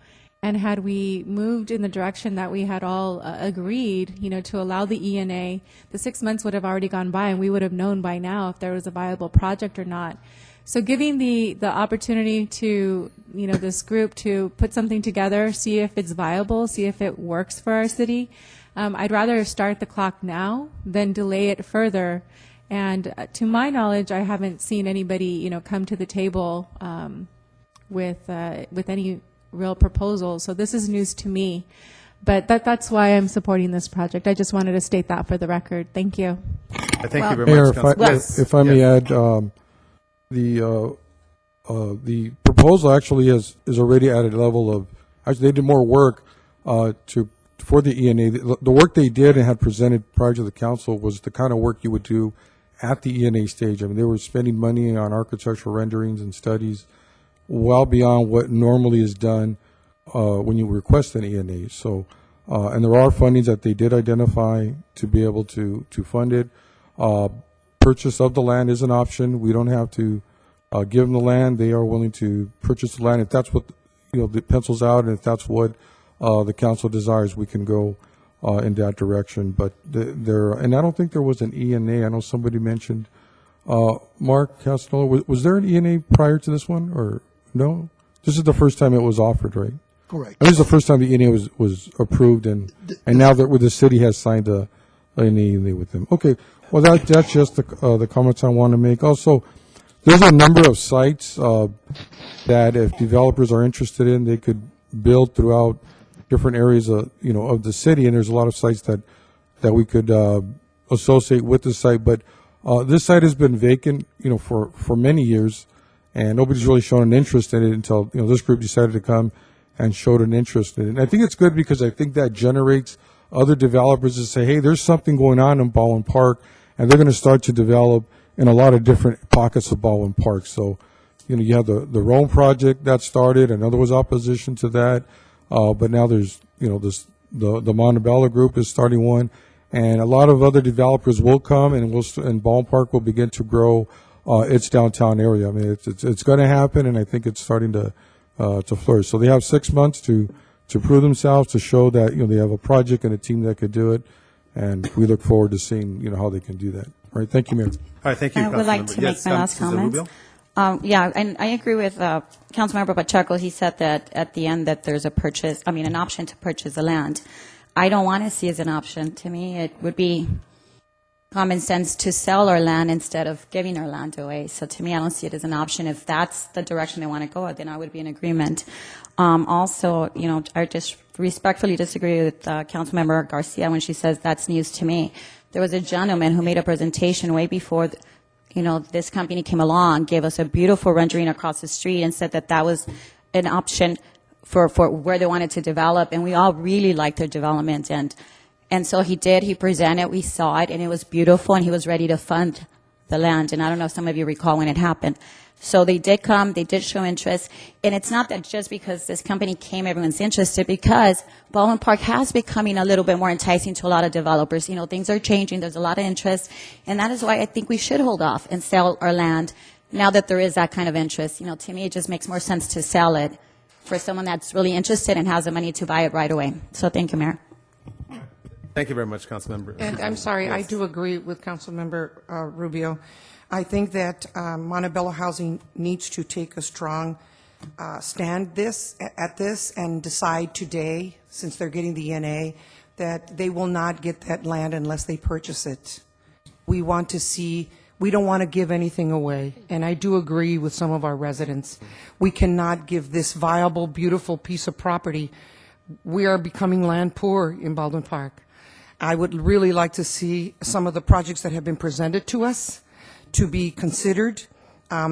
And had we moved in the direction that we had all agreed, you know, to allow the ENA, the 6 months would have already gone by, and we would have known by now if there was a viable project or not. So giving the opportunity to, you know, this group to put something together, see if it's viable, see if it works for our city, I'd rather start the clock now than delay it further. And to my knowledge, I haven't seen anybody, you know, come to the table with any real proposal. So this is news to me. But that's why I'm supporting this project. I just wanted to state that for the record. Thank you. Thank you very Mayor, much, Councilman. if I may add, the proposal actually is already at a level of, actually, they did more work for the ENA. The work they did and had presented prior to the council was the kind of work you would do at the ENA stage. I mean, they were spending money on architectural renderings and studies well beyond what normally is done when you request an ENA. So, and there are fundings that they did identify to be able to fund it. Purchase of the land is an option. We don't have to give them the land. They are willing to purchase the land. If that's what, you know, the pencils out, and if that's what the council desires, we can go in that direction. But and I don't think there was an ENA. I know somebody mentioned Mark Castanolo, was there an ENA prior to this one, or no? This is the first time it was offered, right? Correct. This is the first time the ENA was approved, and now that the city has signed an ENA with them. Okay, well, that's just the comments I want to make. Also, there's a number of sites that if developers are interested in, they could build throughout different areas of the city, and there's a lot of sites that we could associate with the site. But this site has been vacant, for many years, and nobody's really shown an interest in it until this group decided to come and showed an interest in it. And I think it's good because I think that generates other developers to say, hey, there's something going on in Baldwin Park, and they're going to start to develop in a lot of different pockets of Baldwin Park. So, you have the Rome project that started, and there was opposition to that, but now there's, the Montebello group is starting one, and a lot of other developers will come, and Baldwin Park will begin to grow its downtown area. I mean, it's going to happen, and I think it's starting to flourish. So they have 6 months to prove themselves, to show that they have a project and a team that could do it, and we look forward to seeing how they can do that. All right, thank you, Mayor. All right, thank you. I would like to make my last comment. Yeah, and I agree with Councilmember Pacheco. He said that at the end that there's an option to purchase the land. I don't want to see as an option. To me, it would be common sense to sell our land instead of giving our land away. So to me, I don't see it as an option. If that's the direction they want to go, then I would be in agreement. Also, I just respectfully disagree with Councilmember Garcia when she says that's news to me. There was a gentleman who made a presentation way before this company came along, gave us a beautiful rendering across the street and said that was an option for where they wanted to develop, and we all really liked their development. And so he presented, we saw it, and it was beautiful, and he was ready to fund the land. And I don't know if some of you recall when it happened. So they did come, they did show interest, and it's not that just because this company came, everyone's interested, because Baldwin Park has becoming a little bit more enticing to a lot of developers. Things are changing, there's a lot of interest, and that is why I think we should hold off and sell our land now that there is that kind of interest. To me, it just makes more sense to sell it for someone that's really interested and has the money to buy it right away. So thank you, Mayor. Thank you very much, Councilmember. And I'm sorry, I Yes. do agree with Councilmember Rubio. I think that Montebello Housing needs to take a strong stand at this and decide today, since they're getting the ENA, that they will not get that land unless they purchase it. We don't want to give anything away, and I do agree with some of our residents. We cannot give this viable, beautiful piece of property. We are becoming land poor in Baldwin Park. I would really like to see some of the projects that have been presented to us to be considered.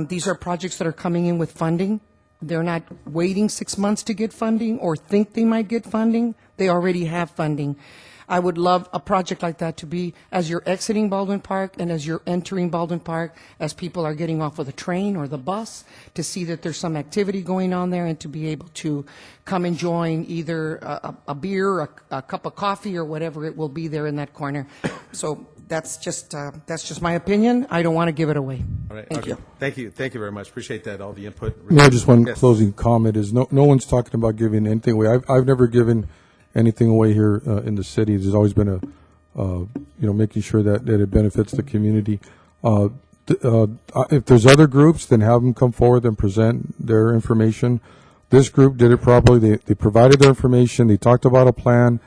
These are projects that are coming in with funding. They're not waiting 6 months to get funding or think they might get funding. They already have funding. I would love a project like that to be as you're exiting Baldwin Park and as you're entering Baldwin Park, as people are getting off of the train or the bus, to see that there's some activity going on there and to be able to come and join either a beer, a cup of coffee, or whatever it will be there in that corner. So that's just my opinion. I don't want to give it away. All right, Thank okay. you. Thank you very much. Appreciate that, all the input. No, just one Yes. closing comment is no one's talking about giving anything away. I've never given anything away here in the city. There's always been making sure that it benefits the community. If there's other groups, then have them come forward and present their information. This group did it properly. They provided their information. They talked about a plan.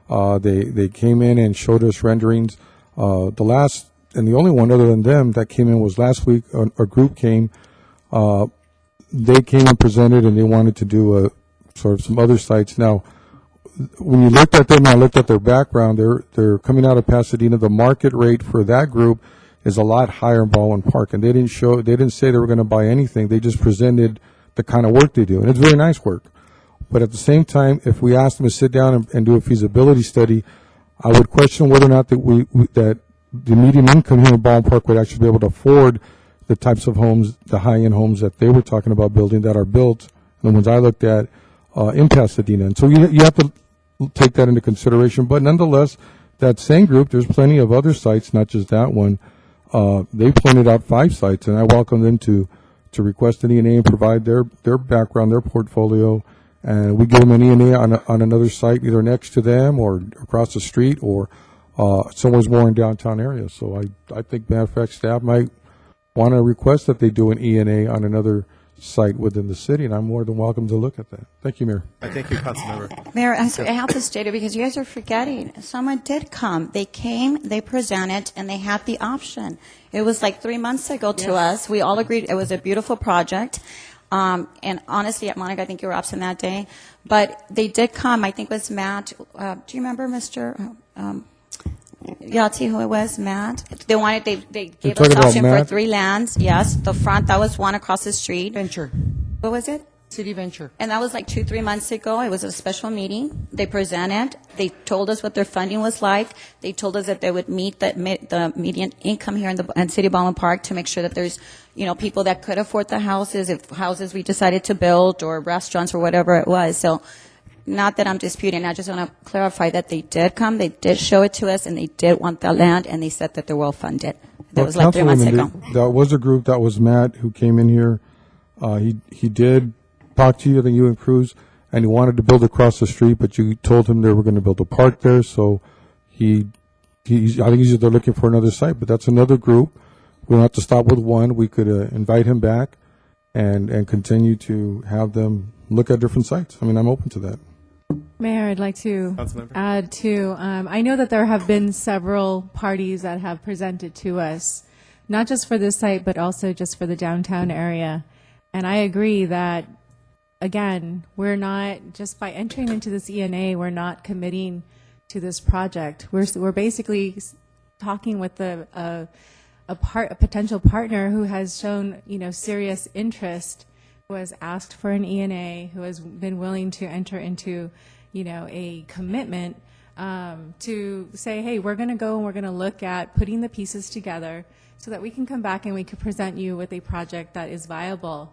They came in and showed us renderings. The last and the only one other than them that came in was last week. A group came. They came and presented, and they wanted to do sort of some other sites. Now, when you looked at them, and I looked at their background, they're coming out of Pasadena. The market rate for that group is a lot higher in Baldwin Park, and they didn't say they were going to buy anything. They just presented the kind of work they do, and it's very nice work. But at the same time, if we asked them to sit down and do a feasibility study, I would question whether or not that the median income here in Baldwin Park would actually be able to afford the types of homes, the high-end homes that they were talking about building that are built, the ones I looked at in Pasadena. And so you have to take that into consideration. But nonetheless, that same group, there's plenty of other sites, not just that one. They pointed out 5 sites, and I welcome them to request an ENA and provide their background, their portfolio, and we give them an ENA on another site, either next to them or across the street or somewhere more in downtown area. So I think, matter of fact, staff might want to request that they do an E&A on another site within the city, and I'm more than welcome to look at that. Thank you, Mayor. Thank you, Councilmember. Mayor, I have to state it because you guys are forgetting. Someone did come. They came, they presented, and they had the option. It was like 3 months ago to us. We all agreed it was a beautiful project. And honestly, Monica, I think you were absent that day. But they did come. I think it was Matt. Do you remember Mr. Yahtzee, who it was? Matt? They gave us talking about option for Matt? 3 lands. Yes, the front, that was one across the street. Venture, What was it? City Venture. And that was like 2-3 months ago. It was a special meeting. They presented. They told us what their funding was like. They told us that they would meet the median income here in City of Baldwin Park to make sure that there's, people that could afford the houses, if houses we decided to build or restaurants or whatever it was. So not that I'm disputing. I just want to clarify that they did come. They did show it to us, and they did want the land, and they said that they're well funded. That was like 3 months ago. That was a group, that was Matt, who came in here. He did talk to you, I think you and Cruz, and he wanted to build across the street, but you told him they were going to build a park there, so I think they're looking for another site, but that's another group. We don't have to stop with one. We could invite him back and continue to have them look at different sites. I mean, I'm open to that. Mayor, I'd like to add to, I know that there have been several parties that have presented to us, not just for this site, but also just for the downtown area. And I agree that, again, we're not, just by entering into this ENA, we're not committing to this project. We're basically talking with a potential partner who has shown, serious interest, who has asked for an ENA, who has been willing to enter into, a commitment to say, hey, we're going to go and we're going to look at putting the pieces together so that we can come back and we can present you with a project that is viable.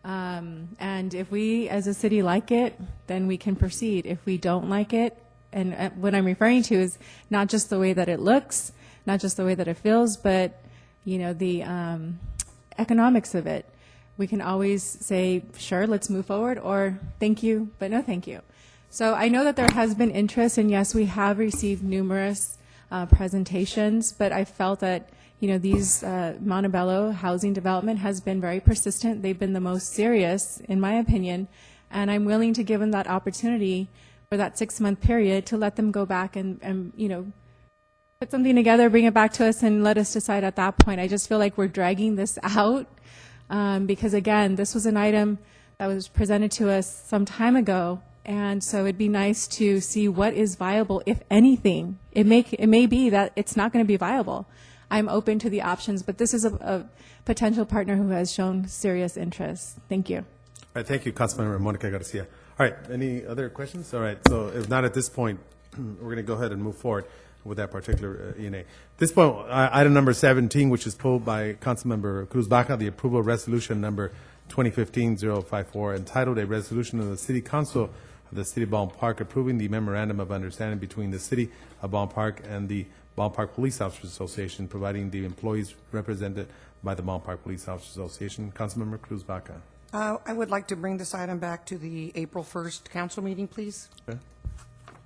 And if we as a city like it, then we can proceed. If we don't like it, and what I'm referring to is not just the way that it looks, not just the way that it feels, but the economics of it. We can always say, sure, let's move forward, or thank you, but no thank you. So I know that there has been interest, and yes, we have received numerous presentations, but I felt that these Montebello housing development has been very persistent. They've been the most serious, in my opinion, and I'm willing to give them that opportunity for that 6-month period to let them go back and put something together, bring it back to us, and let us decide at that point. I just feel like we're dragging this out because, again, this was an item that was presented to us some time ago, and so it'd be nice to see what is viable, if anything. It may be that it's not going to be viable. I'm open to the options, but this is a potential partner who has shown serious interest. Thank you. All right, thank you, Councilmember Monica Garcia. All right, any other questions? All right, so if not at this point, we're going to go ahead and move forward with that particular ENA. At this point, item number 17, which is pulled by Councilmember Cruz Baca, the approval of resolution number 2015-054, entitled a resolution of the City Council of the City of Baldwin Park approving the memorandum of understanding between the City of Baldwin Park and the Baldwin Park Police Officers Association, providing the employees represented by the Baldwin Park Police Officers Association. Councilmember Cruz Baca. I would like to bring this item back to the April 1st council meeting, please. Okay.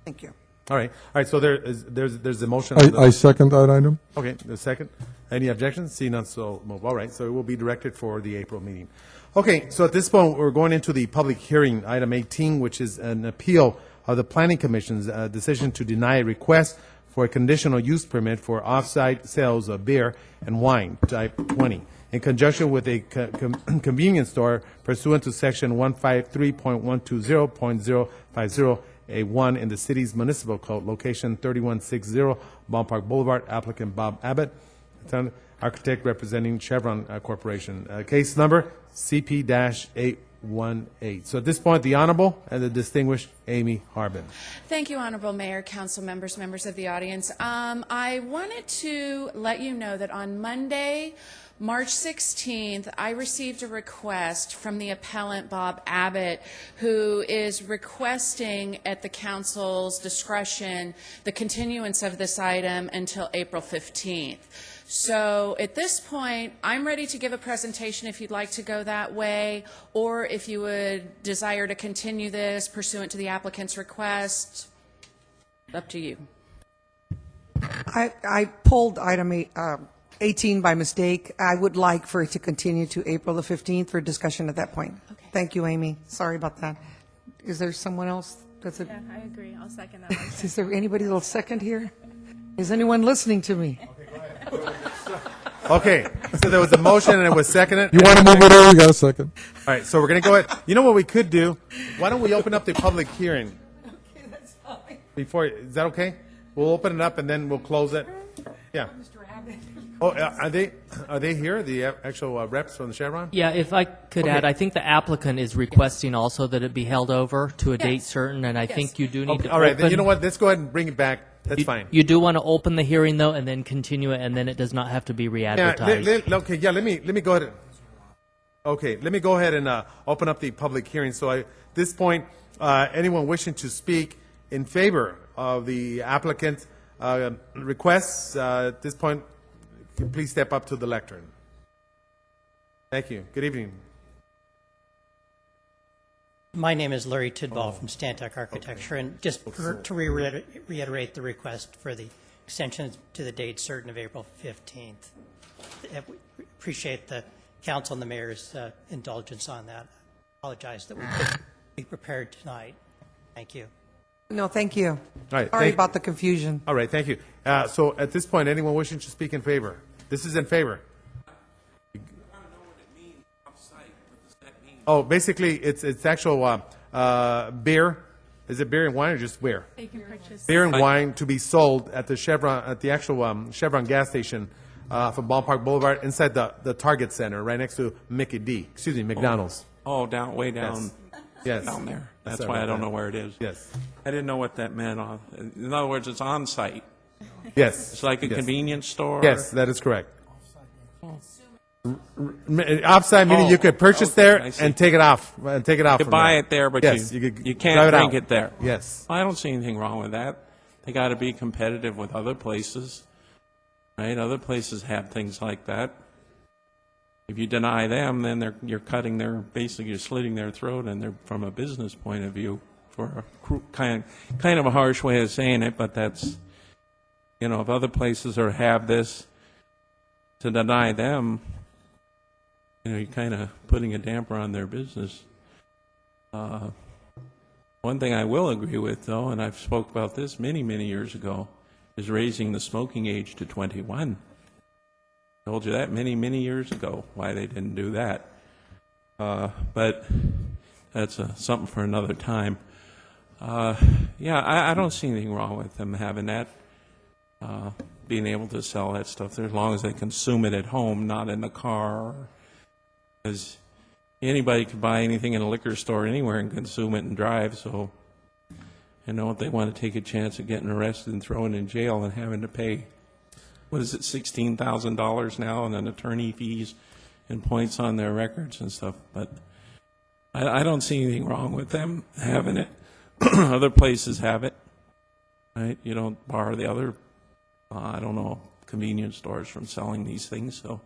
Thank you. All right, so there's a motion. on the- I second that item. Okay, the second. Any objections? See none, so move. All right, so it will be directed for the April meeting. Okay, so at this point, we're going into the public hearing, item 18, which is an appeal of the Planning Commission's decision to deny a request for a conditional use permit for off-site sales of beer and wine, type 20, in conjunction with a convenience store pursuant to section 153.120.050A1 in the city's municipal code, location 3160 Baldwin Park Boulevard, applicant Bob Abbott, architect representing Chevron Corporation. Case number CP-818. So at this point, the Honorable and the distinguished Amy Harbin. Thank you, Honorable Mayor, Council members, members of the audience. I wanted to let you know that on Monday, March 16th, I received a request from the appellant, Bob Abbott, who is requesting at the council's discretion the continuance of this item until April 15th. So at this point, I'm ready to give a presentation if you'd like to go that way, or if you would desire to continue this pursuant to the applicant's request, up to you. I pulled item 18 by mistake. I would like for it to continue to April the 15th for discussion at that point. Thank you, Amy. Sorry about that. Is there someone else that's a, Yeah, I agree. I'll second that one. is there anybody that'll second here? Is anyone listening to me? Okay, so there was a motion and it was seconded. You want to move it over? You got a second. All right, so we're going to go ahead. You know what we could do? Why don't we open up the public hearing? Okay, that's fine. Before, is that okay? We'll open it up and then we'll close it. Yeah. Oh, are they here, the actual reps from the Chevron? Yeah, if I could Okay. add, I think the applicant is requesting also that it be held over to a date certain, and I think you do need to All right, then open- you know what? Let's go ahead and bring it back. That's fine. You do want to open the hearing, though, and then continue it, and then it does not have to be Yeah, re-advertised. okay, yeah, let me go ahead. Okay, let me go ahead and open up the public hearing. So at this point, anyone wishing to speak in favor of the applicant's requests, at this point, please step up to the lectern. Thank you. Good evening. My name is Larry Tidball from Stantec Architecture, and just to reiterate the request for the extension to the date certain of April 15th. We appreciate the council and the mayor's indulgence on that. Apologize that we couldn't be prepared tonight. Thank you. No, thank you. All right, Sorry about the confusion. All right, thank you. So at this point, anyone wishing to speak in favor? This is in favor. Oh, basically, it's actual beer. Is it beer and wine or just beer? They can purchase. Beer and wine to be sold at the Chevron, at the actual Chevron gas station from Ballpark Boulevard inside the Target Center, right next to McDonald's. Oh, way down. Yes. Down there. That's Sorry why I about don't that. know where it is. Yes. I didn't know what that meant. In other words, it's on site. Yes. It's like a Yes. convenience store. Yes, that is correct. Offside meaning you could purchase there I see. and take it off. Take it off. You from buy there. it there, but yes, you could can't drive drink out. it there. Yes. I don't see anything wrong with that. They got to be competitive with other places, right? Other places have things like that. If you deny them, then you're cutting basically you're slitting their throat, and they're from a business point of view, for a kind of a harsh way of saying it, but that's, if other places have this, to deny them, you're kind of putting a damper on their business. One thing I will agree with, though, and I've spoke about this many, many years ago, is raising the smoking age to 21. Told you that many, many years ago, why they didn't do that. But that's something for another time. I don't see anything wrong with them having that, being able to sell that stuff there, as long as they consume it at home, not in the car. Because anybody can buy anything in a liquor store anywhere and consume it and drive, so if they want to take a chance of getting arrested and thrown in jail and having to pay, what is it, $16,000 now, and then attorney fees and points on their records and stuff. But I don't see anything wrong with them having it. Other places have it, right? You don't bar the other, convenience stores from selling these things. So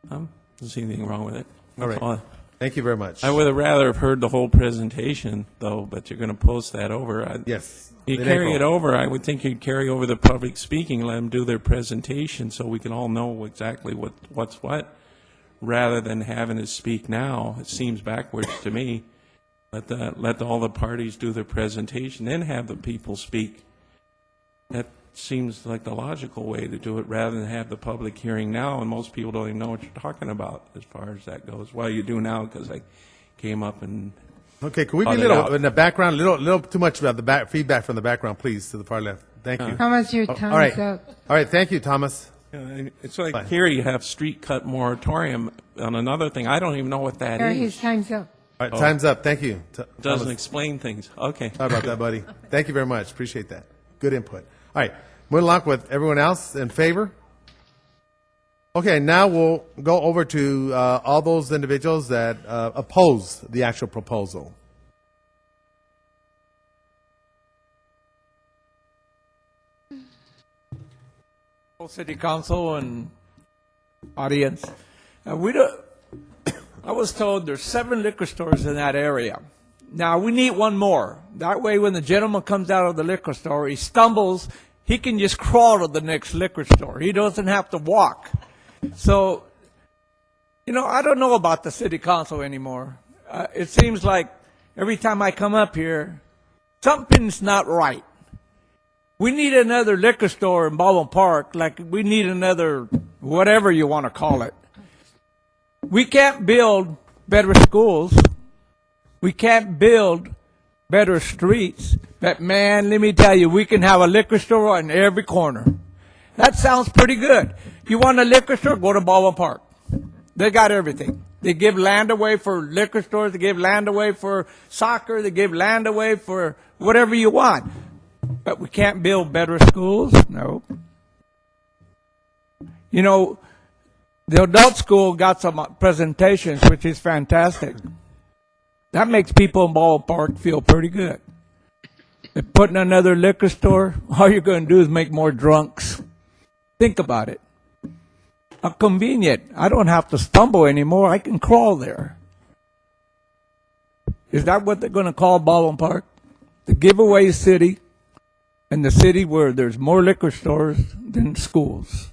I don't see anything wrong with it. All right. Thank you very much. I would have rather have heard the whole presentation, though, but you're going to post that over. Yes. You In carry April. it over. I would think you'd carry over the public speaking, let them do their presentation so we can all know exactly what's what, rather than having to speak now. It seems backwards to me. Let all the parties do their presentation, then have the people speak. That seems like the logical way to do it, rather than have the public hearing now, and most people don't even know what you're talking about as far as that goes. Well, you do now, because I came up and... Okay, could we be a Cut it little out. in the background, little too much about the feedback from the background, please, to the far left. Thank you. Thomas, your Oh, time's all right. up. All right, thank you, Thomas. It's like here you have street cut moratorium on another thing. I don't even know what that Sir, is. his time's up. All right, time's up. Thank you. Doesn't Thomas. explain things. Okay. Sorry about that, buddy. Thank you very much. Appreciate that. Good input. All right, moving along with everyone else in favor. Okay, now we'll go over to all those individuals that oppose the actual proposal. City Council and audience. I was told there's 7 liquor stores in that area. Now, we need one more. That way, when the gentleman comes out of the liquor store, he stumbles, he can just crawl to the next liquor store. He doesn't have to walk. So, I don't know about the city council anymore. It seems like every time I come up here, something's not right. We need another liquor store in Baldwin Park, like we need another whatever you want to call it. We can't build better schools. We can't build better streets. But man, let me tell you, we can have a liquor store on every corner. That sounds pretty good. If you want a liquor store, go to Baldwin Park. They got everything. They give land away for liquor stores. They give land away for soccer. They give land away for whatever you want. But we can't build better schools? No. The adult school got some presentations, which is fantastic. That makes people in Baldwin Park feel pretty good. They're putting another liquor store. All you're going to do is make more drunks. Think about it. How convenient. I don't have to stumble anymore. I can crawl there. Is that what they're going to call Baldwin Park? The giveaway city, and the city where there's more liquor stores than schools.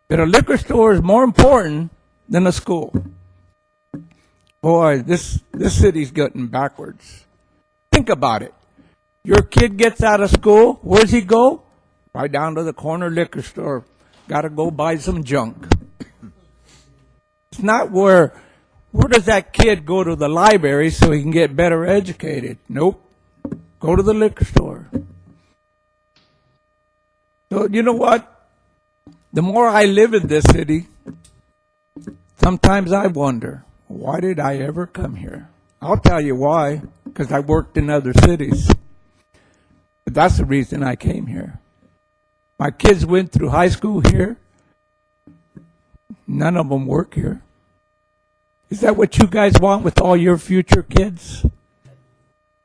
But a liquor store is more important than a school. Boy, this city's getting backwards. Think about it. Your kid gets out of school, where's he go? Right down to the corner liquor store. Got to go buy some junk. It's not where does that kid go to the library so he can get better educated? Nope. Go to the liquor store. So you know what? The more I live in this city, sometimes I wonder, why did I ever come here? I'll tell you why, because I worked in other cities. But that's the reason I came here. My kids went through high school here. None of them work here. Is that what you guys want with all your future kids?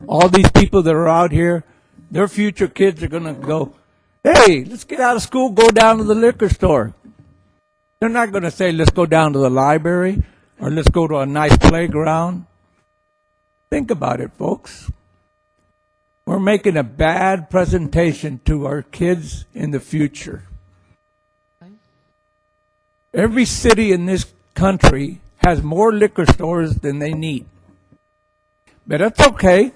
All these people that are out here, their future kids are going to go, hey, let's get out of school, go down to the liquor store. They're not going to say, let's go down to the library or let's go to a nice playground. Think about it, folks. We're making a bad presentation to our kids in the future. Every city in this country has more liquor stores than they need. But that's okay.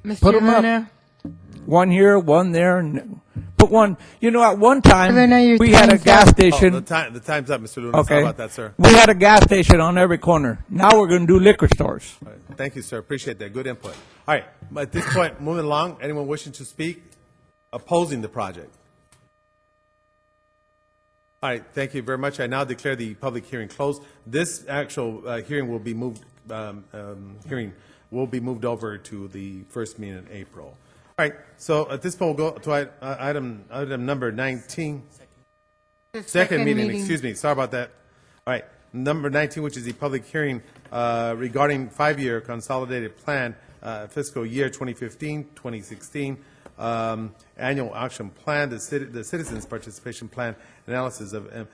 Mr. Put them Luna, up. One here, one there, and put one. At one time, Luna, your we had a time's gas up. station. The time's up, Mr. Luna. Okay. Sorry about that, sir. We had a gas station on every corner. Now we're going to do liquor stores. All right. Thank you, sir. Appreciate that. Good input. All right. At this point, moving along, anyone wishing to speak opposing the project? All right. Thank you very much. I now declare the public hearing closed. This actual hearing will be moved. Will be moved over to the first meeting in April. All right. So at this point, we'll go to item number 19. Second meeting. Excuse me. Sorry about that. All right. Number 19, which is the public hearing regarding 5-year consolidated plan, fiscal year 2015-2016, annual action plan, the citizens participation plan, analysis of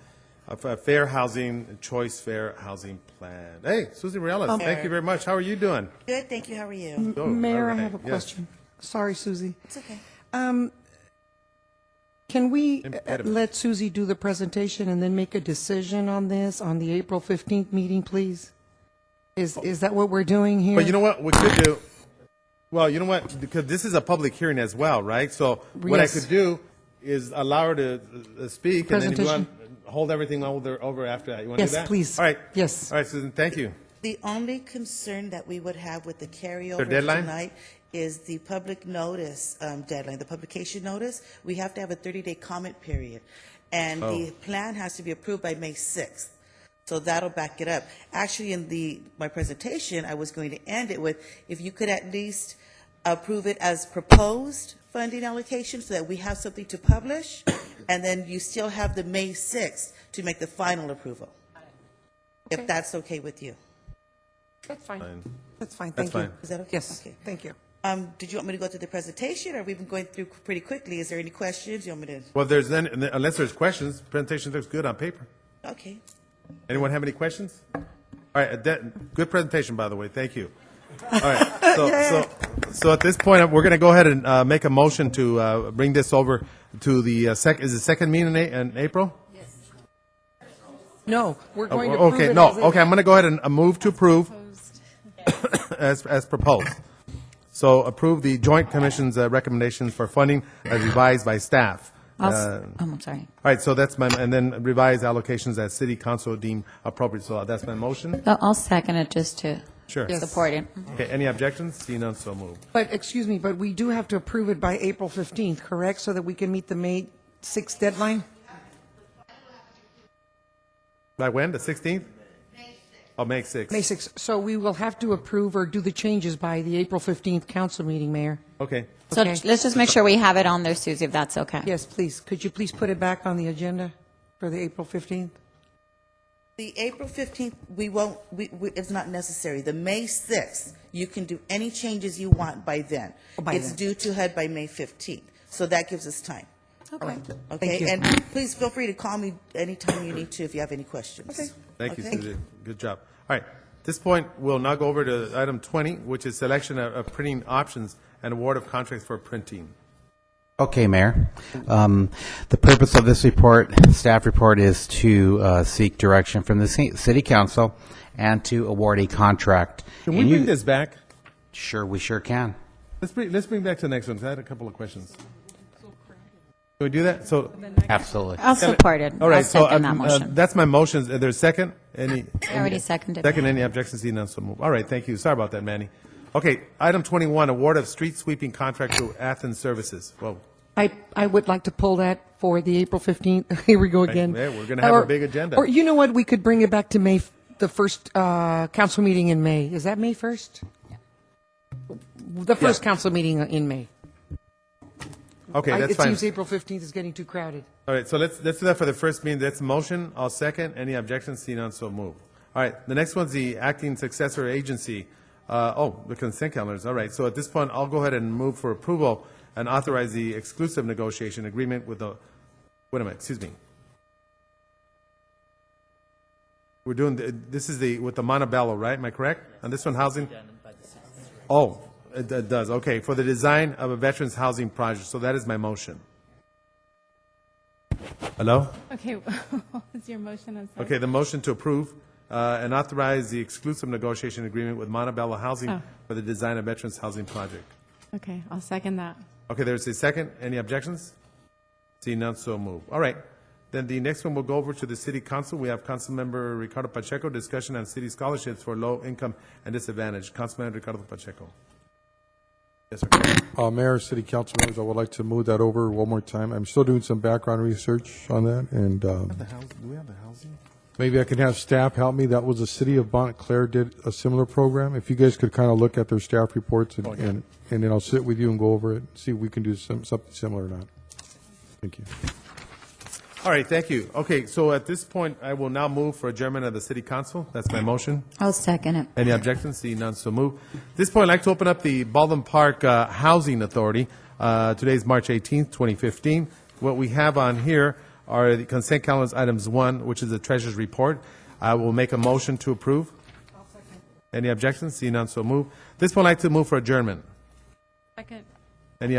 a fair housing, choice fair housing plan. Hey, Susie Morales, thank you very much. How are you doing? Good, thank you. How are you? Oh, Mayor, all I right. have a Yes. question. Sorry, Susie. It's okay. Can we Impediment. let Susie do the presentation and then make a decision on this on the April 15th meeting, please? Is that what we're doing here? But you know what we could do? Well, you know what? Because this is a public hearing as well, right? So what I Yes. could do is allow her to speak, and then you Presentation. want hold everything over after that. You want to Yes, do that? please. All right. Yes. All right, Susan. Thank you. The only concern that we would have with the carryover Their deadline? tonight is the public notice deadline, the publication notice. We have to have a 30-day comment period, and the plan has to be approved by May 6th. So that'll back it up. Actually, in my presentation, I was going to end it with, if you could at least approve it as proposed funding allocation so that we have something to publish, and then you still have the May 6th to make the final approval, if that's okay with you. That's fine. Fine. That's fine. That's Thank you. fine. Is that okay? Yes, Okay. thank you. Did you want me to go through the presentation, or we've been going through pretty quickly? Is there any questions? You want me to? Well, unless there's questions, presentation looks good on paper. Okay. Anyone have any questions? All right, good presentation, by the way. Thank you. All right, so at this point, we're going to go ahead and make a motion to bring this over to the second meeting in April? Yes. No, we're going to Oh, approve okay, it no, as is. okay, I'm going to go ahead and move to approve as proposed. So approve the Joint Commission's recommendations for funding as revised by staff. I'm sorry. All right, so that's my, and then revise allocations as city council deem appropriate. So that's my motion. I'll second it just to Sure. support it. Okay, any objections? See none, so moved. But, excuse me, but we do have to approve it by April 15th, correct? So that we can meet the May 6th deadline? By when, the 16th? Oh, May 6th. May 6th. So we will have to approve or do the changes by the April 15th council meeting, Mayor. Okay. So Okay. let's just make sure we have it on there, Susie, if that's okay. Yes, please. Could you please put it back on the agenda for the April 15th? The April 15th, we won't, it's not necessary. The May 6th, you can do any changes you want by then. By It's then. due to HUD by May 15th, so that gives us time. Okay. Okay, you. and please feel free to call me anytime you need to if you have any questions. Thank you, Okay. Susie. Good job. All right, at this point, we'll now go over to item 20, which is selection of printing options and award of contracts for printing. Okay, Mayor. The purpose of this report, staff report, is to seek direction from the city council and to award a contract. Can we And bring this back? Sure, we sure can. Let's bring back to the next one, 'cause I had a couple of questions. Can we do that? So, Absolutely. I'll support it. all right, I'll so second that motion. that's my motion. Is there a second? I already seconded. Second, any objections? See none, so move. All right, thank you. Sorry about that, Manny. Okay, item 21, award of street sweeping contract to Athens Services. Whoa. I would like to pull that for the April 15th. Here we go again. Yeah, we're gonna have a big agenda. Or you know what? We could bring it back to May, the first council meeting in May. Is that May 1st? The first council meeting in May. Okay, that's It fine. seems April 15th is getting too crowded. All right, so let's do that for the first meeting. That's a motion. I'll second. Any objections? See none, so move. All right, the next one's the acting successor agency. The consent calendars. All right, so at this point, I'll go ahead and move for approval and authorize the exclusive negotiation agreement with the, wait a minute, excuse me. We're doing, this is with the Montebello, right? Am I correct? And this one, housing? Oh, it does. Okay, for the design of a veterans housing project. So that is my motion. Hello? Okay, what's your motion on second? Okay, the motion to approve and authorize the exclusive negotiation agreement with Montebello Housing for the design of veterans housing project. Okay, I'll second that. Okay, there's a second. Any objections? See none, so move. All right. Then the next one will go over to the City Council. We have Councilmember Ricardo Pacheco, discussion on city scholarships for low income and disadvantaged. Councilmember Ricardo Pacheco. Yes, sir. Mayor, City Council members, I would like to move that over one more time. I'm still doing some background research on that, and Do we have the housing? maybe I can have staff help me. That was the city of Montclair did a similar program. If you guys could kind of look at their staff reports, and then I'll sit with you and go over it, see if we can do something similar or not. Thank you. All right, thank you. Okay, so at this point, I will now move for adjournment of the City Council. That's my motion. I'll second it. Any objections? See none, so move. At this point, I'd like to open up the Baldwin Park Housing Authority. Today is March 18th, 2015. What we have on here are the consent calendars items 1, which is the treasurer's report. I will make a motion to approve. Any objections? See none, so move. At this point, I'd like to move for adjournment. Second. Any